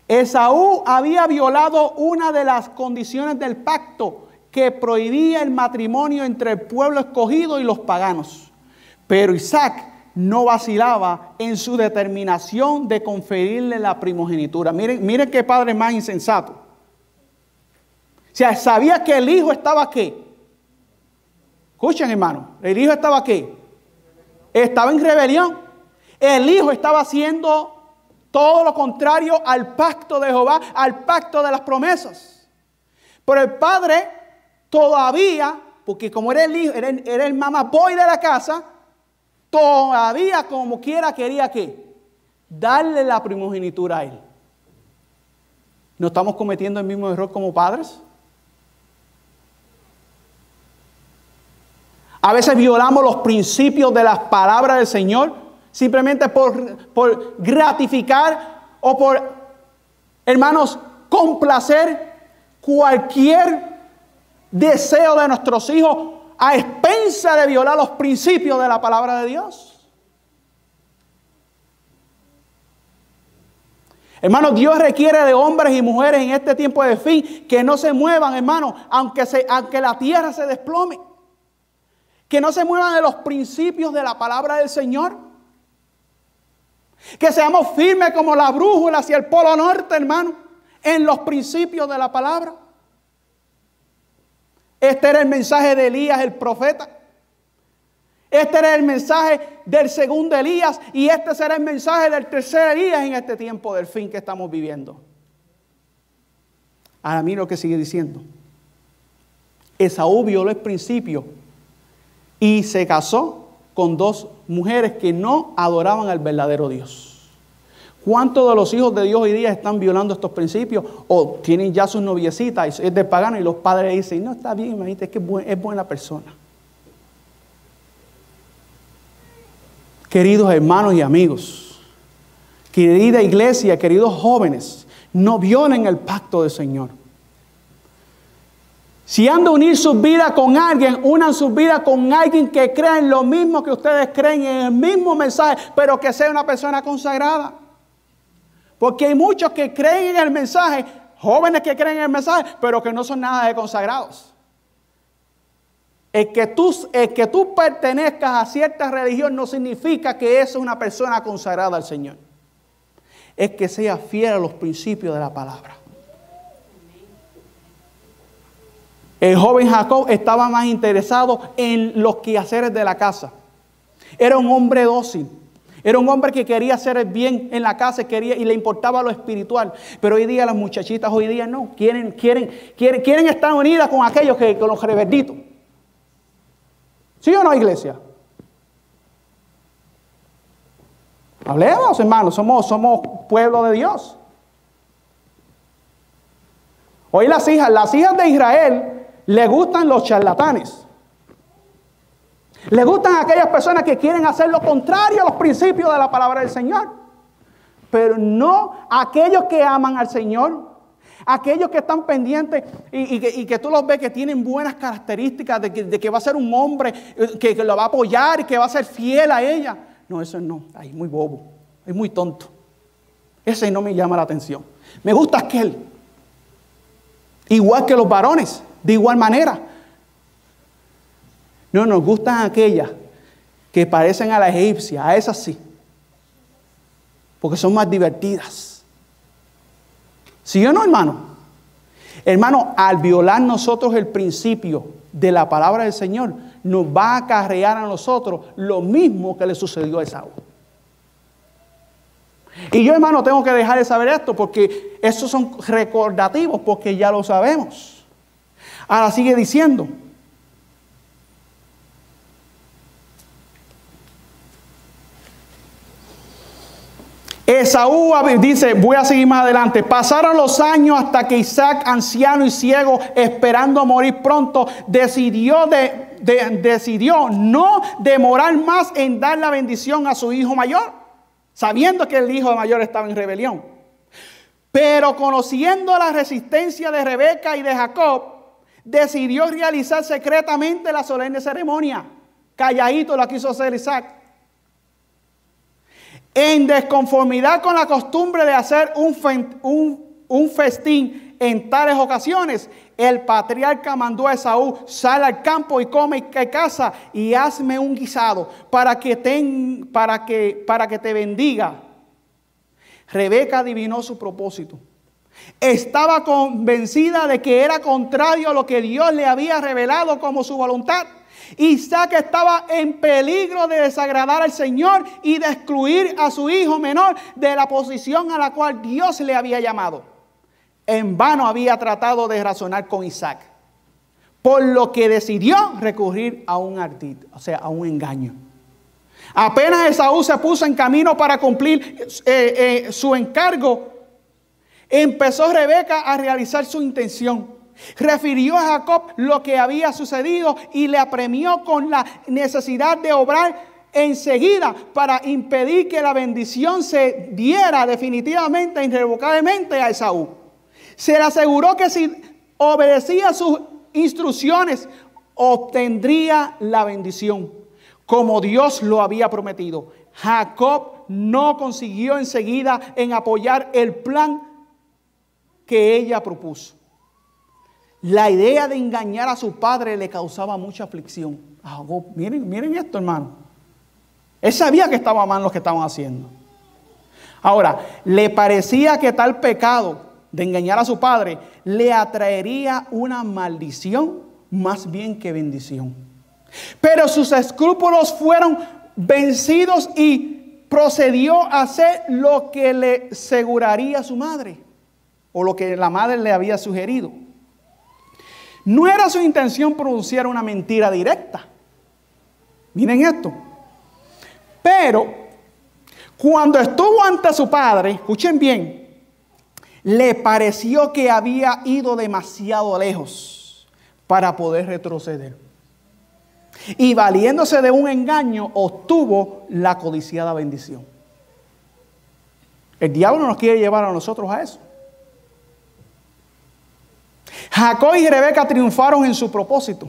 S1: Esaú había violado una de las condiciones del pacto que prohibía el matrimonio entre el pueblo escogido y los paganos. Pero Isaac no vacilaba en su determinación de conferirle la primogenitura. Miren qué padre más insensato. O sea, sabía que el hijo estaba ¿qué? Escuchen, hermano, el hijo estaba ¿qué? Estaba en rebelión. El hijo estaba haciendo todo lo contrario al pacto de Jehová, al pacto de las promesas. Pero el padre todavía, porque como era el hijo, era el mamá boy de la casa, todavía como quiera quería ¿qué? Darle la primogenitura a él. ¿No estamos cometiendo el mismo error como padres? A veces violamos los principios de las palabras del Señor simplemente por gratificar o por, hermanos, complacer cualquier deseo de nuestros hijos a expensa de violar los principios de la palabra de Dios. Hermanos, Dios requiere de hombres y mujeres en este tiempo de fin que no se muevan, hermanos, aunque la tierra se desplome. que no se muevan de los principios de la palabra del Señor. Que seamos firmes como la brújula hacia el polo norte, hermano, en los principios de la palabra. Este era el mensaje de Elías, el profeta. Este era el mensaje del segundo Elías y este será el mensaje del tercer Elías en este tiempo del fin que estamos viviendo. Ahora mira lo que sigue diciendo. Esaú violó el principio y se casó con dos mujeres que no adoraban al verdadero Dios. ¿Cuántos de los hijos de Dios hoy día están violando estos principios? O tienen ya sus noviecitas, es de pagano y los padres dicen, no, está bien, imagínate, es que es buena persona. Queridos hermanos y amigos, querida iglesia, queridos jóvenes, no violen el pacto del Señor. Si han de unir sus vidas con alguien, unan sus vidas con alguien que crea en lo mismo que ustedes creen, en el mismo mensaje, pero que sea una persona consagrada. Porque hay muchos que creen en el mensaje, jóvenes que creen en el mensaje, pero que no son nada de consagrados. El que tú pertenezcas a cierta religión no significa que eso es una persona consagrada al Señor. Es que sea fiel a los principios de la palabra. El joven Jacob estaba más interesado en los quehaceres de la casa. Era un hombre dócil. Era un hombre que quería hacer el bien en la casa y le importaba lo espiritual. Pero hoy día las muchachitas hoy día no. Quieren estar unidas con aquellos con los rebelditos. ¿Sí o no, iglesia? Hablemos, hermanos. Somos pueblo de Dios. Hoy las hijas de Israel les gustan los charlatanes. Les gustan aquellas personas que quieren hacer lo contrario a los principios de la palabra del Señor. Pero no aquellos que aman al Señor, aquellos que están pendientes y que tú los ves que tienen buenas características de que va a ser un hombre que lo va a apoyar y que va a ser fiel a ella. No, eso no. Ay, muy bobo. Es muy tonto. Ese no me llama la atención. Me gusta aquel. Igual que los varones, de igual manera. No, nos gustan aquellas que parecen a la egipcia, a esas sí. Porque son más divertidas. ¿Sí o no, hermano? Hermano, al violar nosotros el principio de la palabra del Señor, nos va a acarrear a nosotros lo mismo que le sucedió a Esaú. Y yo, hermano, tengo que dejar de saber esto porque estos son recordativos, porque ya lo sabemos. Ahora sigue diciendo. Esaú dice, voy a seguir más adelante. Pasaron los años hasta que Isaac, anciano y ciego, esperando morir pronto, decidió no demorar más en dar la bendición a su hijo mayor, sabiendo que el hijo mayor estaba en rebelión. Pero conociendo la resistencia de Rebeca y de Jacob, decidió realizar secretamente la solemne ceremonia. Calladito la quiso hacer Isaac. En desconformidad con la costumbre de hacer un festín en tales ocasiones, el patriarca mandó a Esaú, sal al campo y come y caza y hazme un guisado para que te bendiga. Rebeca adivinó su propósito. Estaba convencida de que era contrario a lo que Dios le había revelado como su voluntad. Isaac estaba en peligro de desagradar al Señor y de excluir a su hijo menor de la posición a la cual Dios le había llamado. En vano había tratado de razonar con Isaac, por lo que decidió recurrir a un ardid, o sea, a un engaño. Apenas Esaú se puso en camino para cumplir su encargo, empezó Rebeca a realizar su intención. Refirió a Jacob lo que había sucedido y le apremió con la necesidad de obrar enseguida para impedir que la bendición se diera definitivamente e irrevocablemente a Esaú. Se le aseguró que si obedecía sus instrucciones, obtendría la bendición, como Dios lo había prometido. Jacob no consiguió enseguida en apoyar el plan que ella propuso. La idea de engañar a su padre le causaba mucha aflicción. Miren esto, hermano. Él sabía que estaba mal lo que estaban haciendo. Ahora, le parecía que tal pecado de engañar a su padre le atraería una maldición más bien que bendición. Pero sus escrúpulos fueron vencidos y procedió a hacer lo que le aseguraría a su madre, o lo que la madre le había sugerido. No era su intención pronunciar una mentira directa. Miren esto. Pero cuando estuvo ante su padre, escuchen bien, le pareció que había ido demasiado lejos para poder retroceder. Y valiéndose de un engaño, obtuvo la codiciada bendición. El diablo nos quiere llevar a nosotros a eso. Jacob y Rebeca triunfaron en su propósito.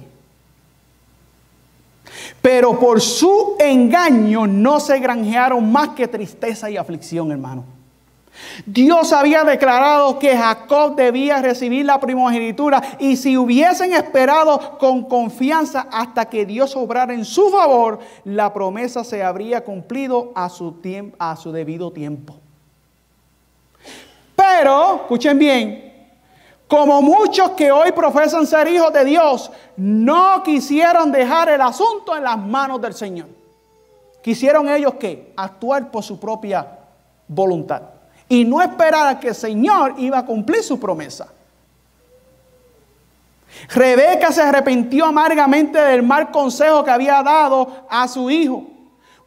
S1: Pero por su engaño no se granjearon más que tristeza y aflicción, hermano. Dios había declarado que Jacob debía recibir la primogenitura, y si hubiesen esperado con confianza hasta que Dios obrara en su favor, la promesa se habría cumplido a su debido tiempo. Pero, escuchen bien, como muchos que hoy profesan ser hijos de Dios, no quisieron dejar el asunto en las manos del Señor. Quisieron ellos ¿qué? Actuar por su propia voluntad y no esperar a que el Señor iba a cumplir su promesa. Rebeca se arrepintió amargamente del mal consejo que había dado a su hijo,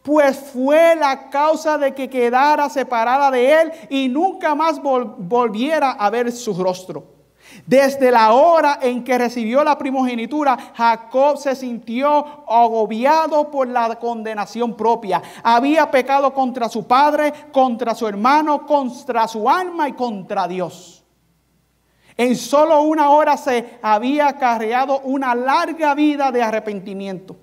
S1: pues fue la causa de que quedara separada de él y nunca más volviera a ver su rostro. Desde la hora en que recibió la primogenitura, Jacob se sintió agobiado por la condenación propia. Había pecado contra su padre, contra su hermano, contra su alma y contra Dios. En solo una hora se había acarreado una larga vida de arrepentimiento.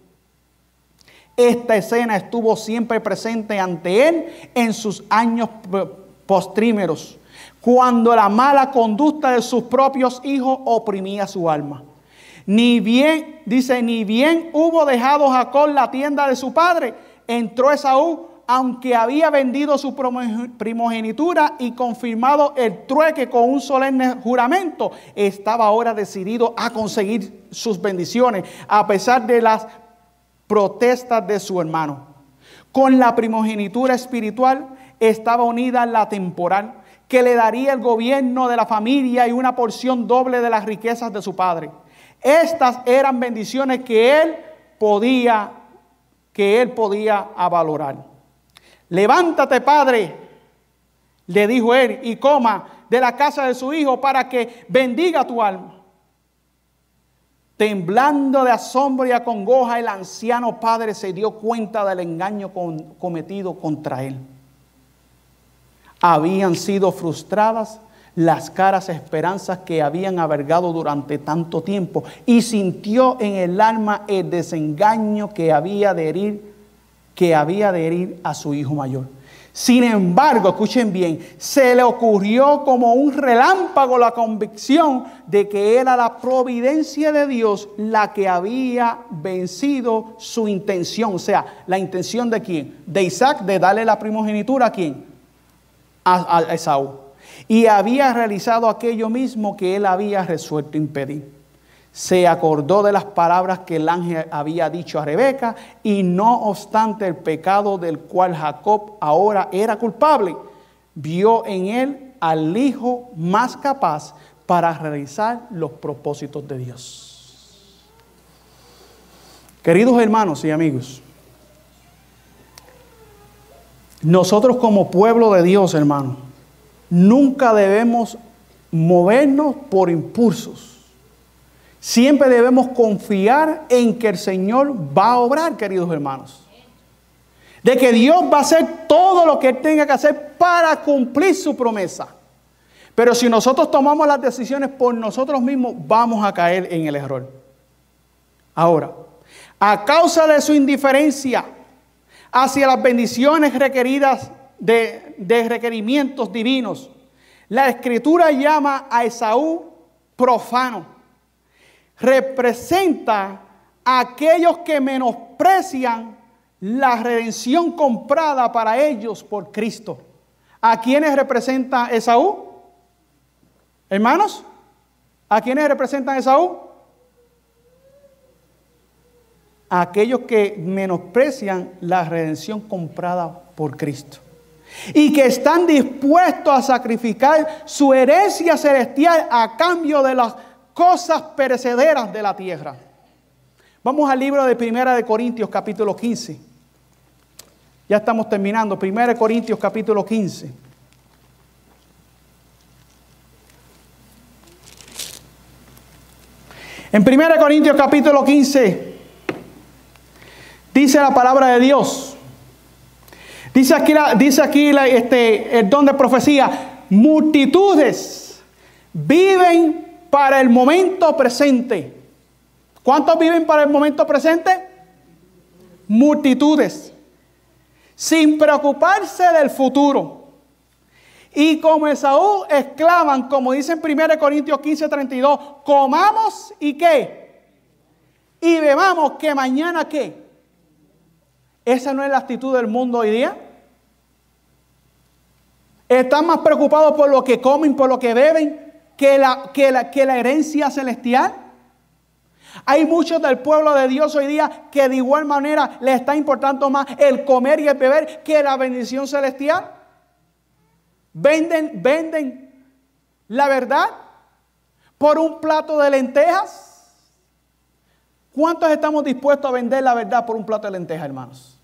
S1: Esta escena estuvo siempre presente ante él en sus años postrímeros, cuando la mala conducta de sus propios hijos oprimía su alma. Ni bien hubo dejado Jacob la tienda de su padre, entró Esaú, aunque había vendido su primogenitura y confirmado el trueque con un solemne juramento, estaba ahora decidido a conseguir sus bendiciones, a pesar de las protestas de su hermano. Con la primogenitura espiritual estaba unida la temporal, que le daría el gobierno de la familia y una porción doble de las riquezas de su padre. Estas eran bendiciones que él podía valorar. Levántate, padre, le dijo él, y coma de la casa de su hijo para que bendiga tu alma. Temblando de asombro y acongoja, el anciano padre se dio cuenta del engaño cometido contra él. Habían sido frustradas las caras esperanzas que habían albergado durante tanto tiempo, y sintió en el alma el desengaño que había de herir a su hijo mayor. Sin embargo, escuchen bien, se le ocurrió como un relámpago la convicción de que era la providencia de Dios la que había vencido su intención. O sea, ¿la intención de quién? De Isaac, de darle la primogenitura ¿a quién? A Esaú. Y había realizado aquello mismo que él había resuelto impedir. Se acordó de las palabras que el ángel había dicho a Rebeca, y no obstante el pecado del cual Jacob ahora era culpable, vio en él al hijo más capaz para realizar los propósitos de Dios. Queridos hermanos y amigos, nosotros como pueblo de Dios, hermano, nunca debemos movernos por impulsos. Siempre debemos confiar en que el Señor va a obrar, queridos hermanos. De que Dios va a hacer todo lo que Él tenga que hacer para cumplir su promesa. Pero si nosotros tomamos las decisiones por nosotros mismos, vamos a caer en el error. Ahora, a causa de su indiferencia hacia las bendiciones requeridas de requerimientos divinos, la Escritura llama a Esaú profano. representa a aquellos que menosprecian la redención comprada para ellos por Cristo. ¿A quiénes representa Esaú? Hermanos, ¿a quiénes representan Esaú? A aquellos que menosprecian la redención comprada por Cristo y que están dispuestos a sacrificar su herencia celestial a cambio de las cosas perecederas de la tierra. Vamos al libro de Primera de Corintios capítulo 15. Ya estamos terminando. Primera de Corintios capítulo 15. En Primera de Corintios capítulo 15 dice la palabra de Dios. Dice aquí el don de profecía. Multitudes viven para el momento presente. ¿Cuántos viven para el momento presente? Multitudes. Sin preocuparse del futuro. Y como Esaú exclaman, como dice en 1 Corintios 15:32, comamos y ¿qué? Y bebamos que mañana ¿qué? ¿Esa no es la actitud del mundo hoy día? Están más preocupados por lo que comen, por lo que beben, que la herencia celestial. Hay muchos del pueblo de Dios hoy día que de igual manera les está importando más el comer y el beber que la bendición celestial. Venden la verdad por un plato de lentejas. ¿Cuántos estamos dispuestos a vender la verdad por un plato de lentejas, hermanos?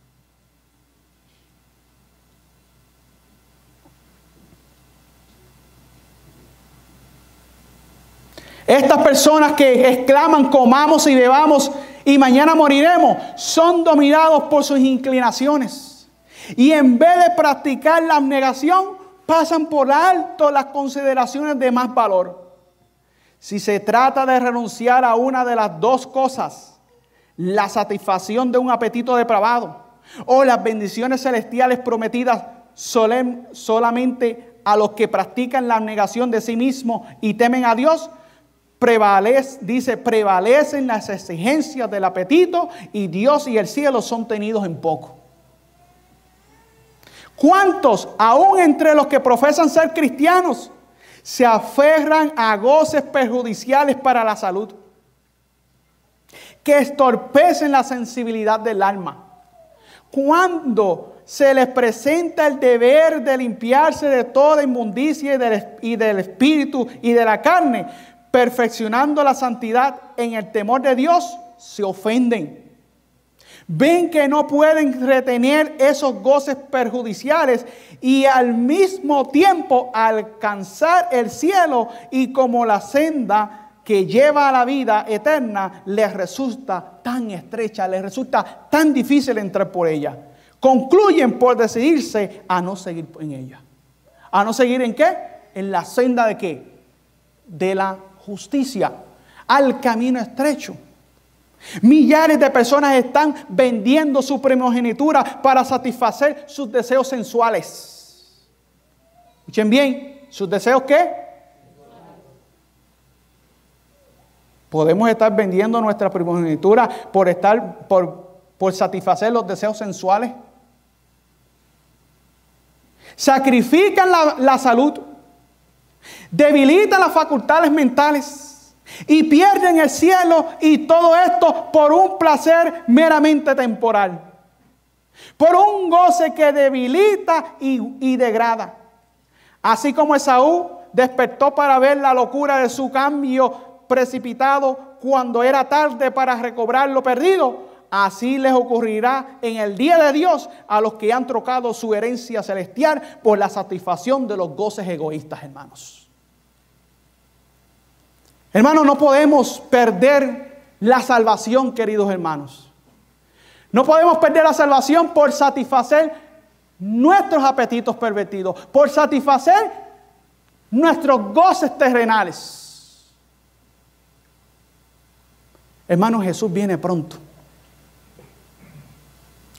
S1: Estas personas que exclaman comamos y bebamos y mañana moriremos, son dominados por sus inclinaciones. Y en vez de practicar la abnegación, pasan por alto las consideraciones de más valor. Si se trata de renunciar a una de las dos cosas, la satisfacción de un apetito depravado o las bendiciones celestiales prometidas solamente a los que practican la abnegación de sí mismos y temen a Dios, prevalecen las exigencias del apetito y Dios y el cielo son tenidos en poco. ¿Cuántos, aún entre los que profesan ser cristianos, se aferran a goces perjudiciales para la salud, que estorpecen la sensibilidad del alma? Cuando se les presenta el deber de limpiarse de toda inmundicia y del espíritu y de la carne, perfeccionando la santidad en el temor de Dios, se ofenden. Ven que no pueden retener esos goces perjudiciales y al mismo tiempo alcanzar el cielo, y como la senda que lleva a la vida eterna les resulta tan estrecha, les resulta tan difícil entrar por ella. Concluyen por decidirse a no seguir en ella. ¿A no seguir en qué? En la senda de qué? De la justicia, al camino estrecho. Millares de personas están vendiendo su primogenitura para satisfacer sus deseos sensuales. Escuchen bien, ¿sus deseos qué? Podemos estar vendiendo nuestra primogenitura por satisfacer los deseos sensuales. Sacrifican la salud, debilitan las facultades mentales y pierden el cielo, y todo esto por un placer meramente temporal, por un goce que debilita y degrada. Así como Esaú despertó para ver la locura de su cambio precipitado cuando era tarde para recobrar lo perdido, así les ocurrirá en el día de Dios a los que han trocado su herencia celestial por la satisfacción de los goces egoístas, hermanos. Hermanos, no podemos perder la salvación, queridos hermanos. No podemos perder la salvación por satisfacer nuestros apetitos pervertidos, por satisfacer nuestros goces terrenales. Hermanos, Jesús viene pronto.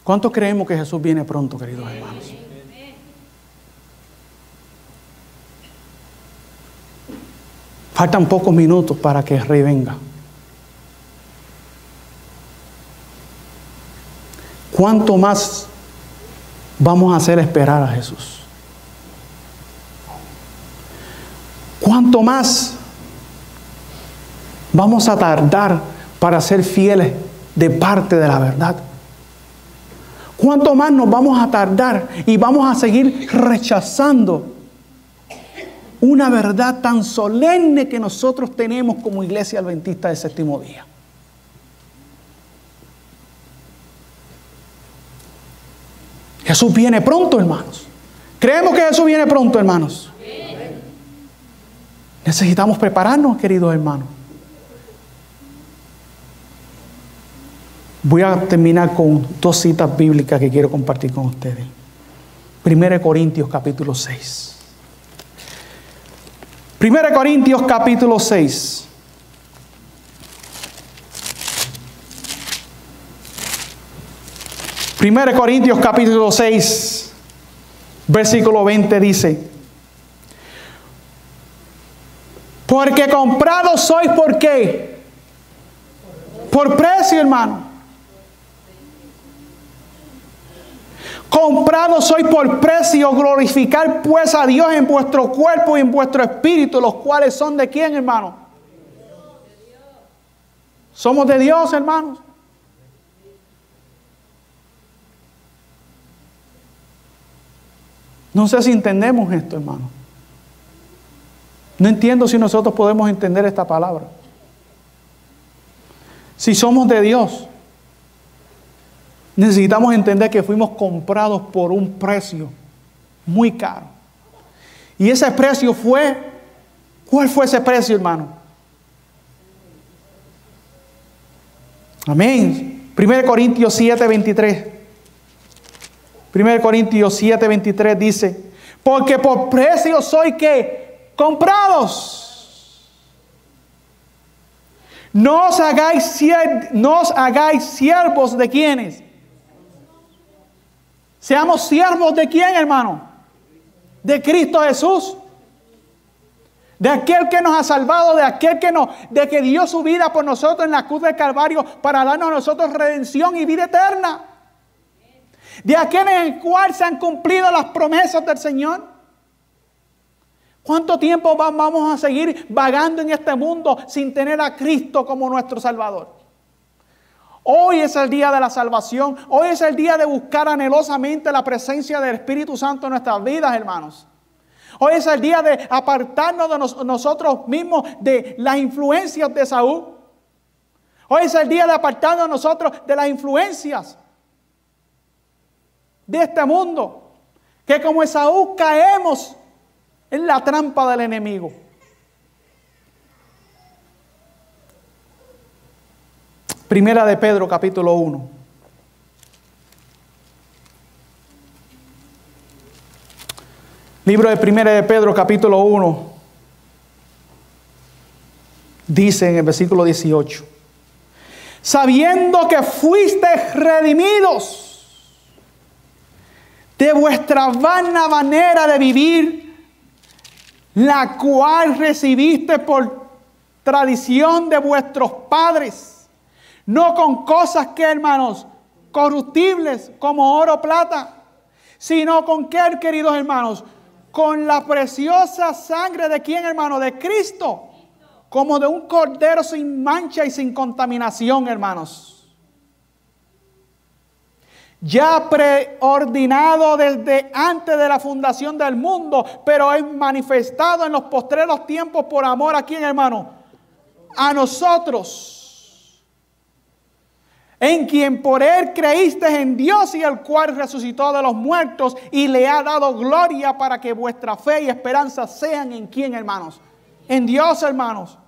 S1: ¿Cuántos creemos que Jesús viene pronto, queridos hermanos? Faltan pocos minutos para que el Rey venga. ¿cuánto más vamos a hacer esperar a Jesús? ¿Cuánto más vamos a tardar para ser fieles de parte de la verdad? ¿Cuánto más nos vamos a tardar y vamos a seguir rechazando una verdad tan solemne que nosotros tenemos como Iglesia Adventista del Séptimo Día? Jesús viene pronto, hermanos. Creemos que Jesús viene pronto, hermanos. Necesitamos prepararnos, queridos hermanos. Voy a terminar con dos citas bíblicas que quiero compartir con ustedes. 1 Corintios capítulo 6. 1 Corintios capítulo 6. Primero Corintios capítulo 6, versículo 20 dice: porque comprados sois, ¿por qué? Por precio, hermano. Comprados sois por precio, glorificar pues a Dios en vuestro cuerpo y en vuestro espíritu, los cuales son de quién, hermano. Somos de Dios, hermanos. No sé si entendemos esto, hermano. No entiendo si nosotros podemos entender esta palabra. Si somos de Dios, necesitamos entender que fuimos comprados por un precio muy caro. Y ese precio fue, ¿cuál fue ese precio, hermano? Amén. 1 Corintios 7, 23. 1 Corintios 7, 23 dice: porque por precio sois que comprados. No os hagáis siervos de quienes. Seamos siervos de quién, hermano. De Cristo Jesús. De aquel que nos ha salvado, de que dio su vida por nosotros en la cruz del Calvario para darnos a nosotros redención y vida eterna. De aquel en el cual se han cumplido las promesas del Señor. ¿Cuánto tiempo vamos a seguir vagando en este mundo sin tener a Cristo como nuestro Salvador? Hoy es el día de la salvación. Hoy es el día de buscar anhelosamente la presencia del Espíritu Santo en nuestras vidas, hermanos. Hoy es el día de apartarnos de nosotros mismos de las influencias de Saúl. Hoy es el día de apartarnos nosotros de las influencias de este mundo, que como Esaú caemos en la trampa del enemigo. Primera de Pedro capítulo 1. Libro de Primera de Pedro capítulo 1 dice en el versículo 18: sabiendo que fuisteis redimidos de vuestra vana manera de vivir, la cual recibiste por tradición de vuestros padres, no con cosas que, hermanos, corruptibles como oro o plata, sino con qué, queridos hermanos, con la preciosa sangre de quién, hermano, de Cristo, como de un cordero sin mancha y sin contaminación, hermanos. Ya preordinado desde antes de la fundación del mundo, pero es manifestado en los postreros tiempos por amor a quién, hermano, a nosotros, en quien por él creísteis en Dios y el cual resucitó de los muertos y le ha dado gloria para que vuestra fe y esperanza sean en quién, hermanos, en Dios, hermanos.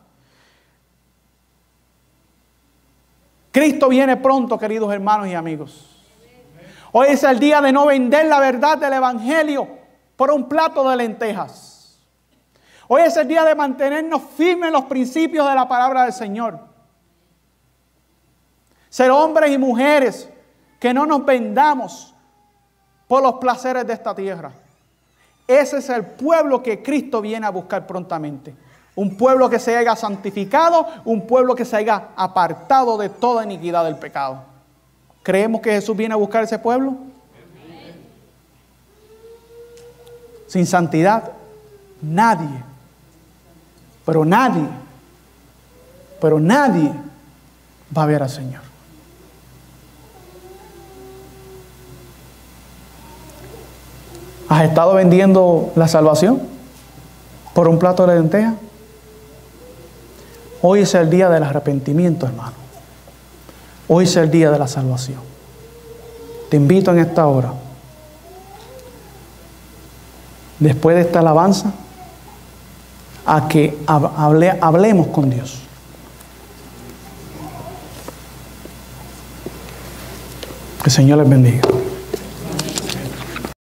S1: Cristo viene pronto, queridos hermanos y amigos. Hoy es el día de no vender la verdad del Evangelio por un plato de lentejas. Hoy es el día de mantenernos firmes en los principios de la palabra del Señor. Ser hombres y mujeres que no nos vendamos por los placeres de esta tierra. Ese es el pueblo que Cristo viene a buscar prontamente. Un pueblo que se haya santificado, un pueblo que se haya apartado de toda iniquidad del pecado. ¿Creemos que Jesús viene a buscar a ese pueblo? Sin santidad, nadie, pero nadie va a ver al Señor. ¿Has estado vendiendo la salvación por un plato de lentejas? Hoy es el día del arrepentimiento, hermano. Hoy es el día de la salvación. Te invito en esta hora, después de esta alabanza, a que hablemos con Dios. Que el Señor les bendiga.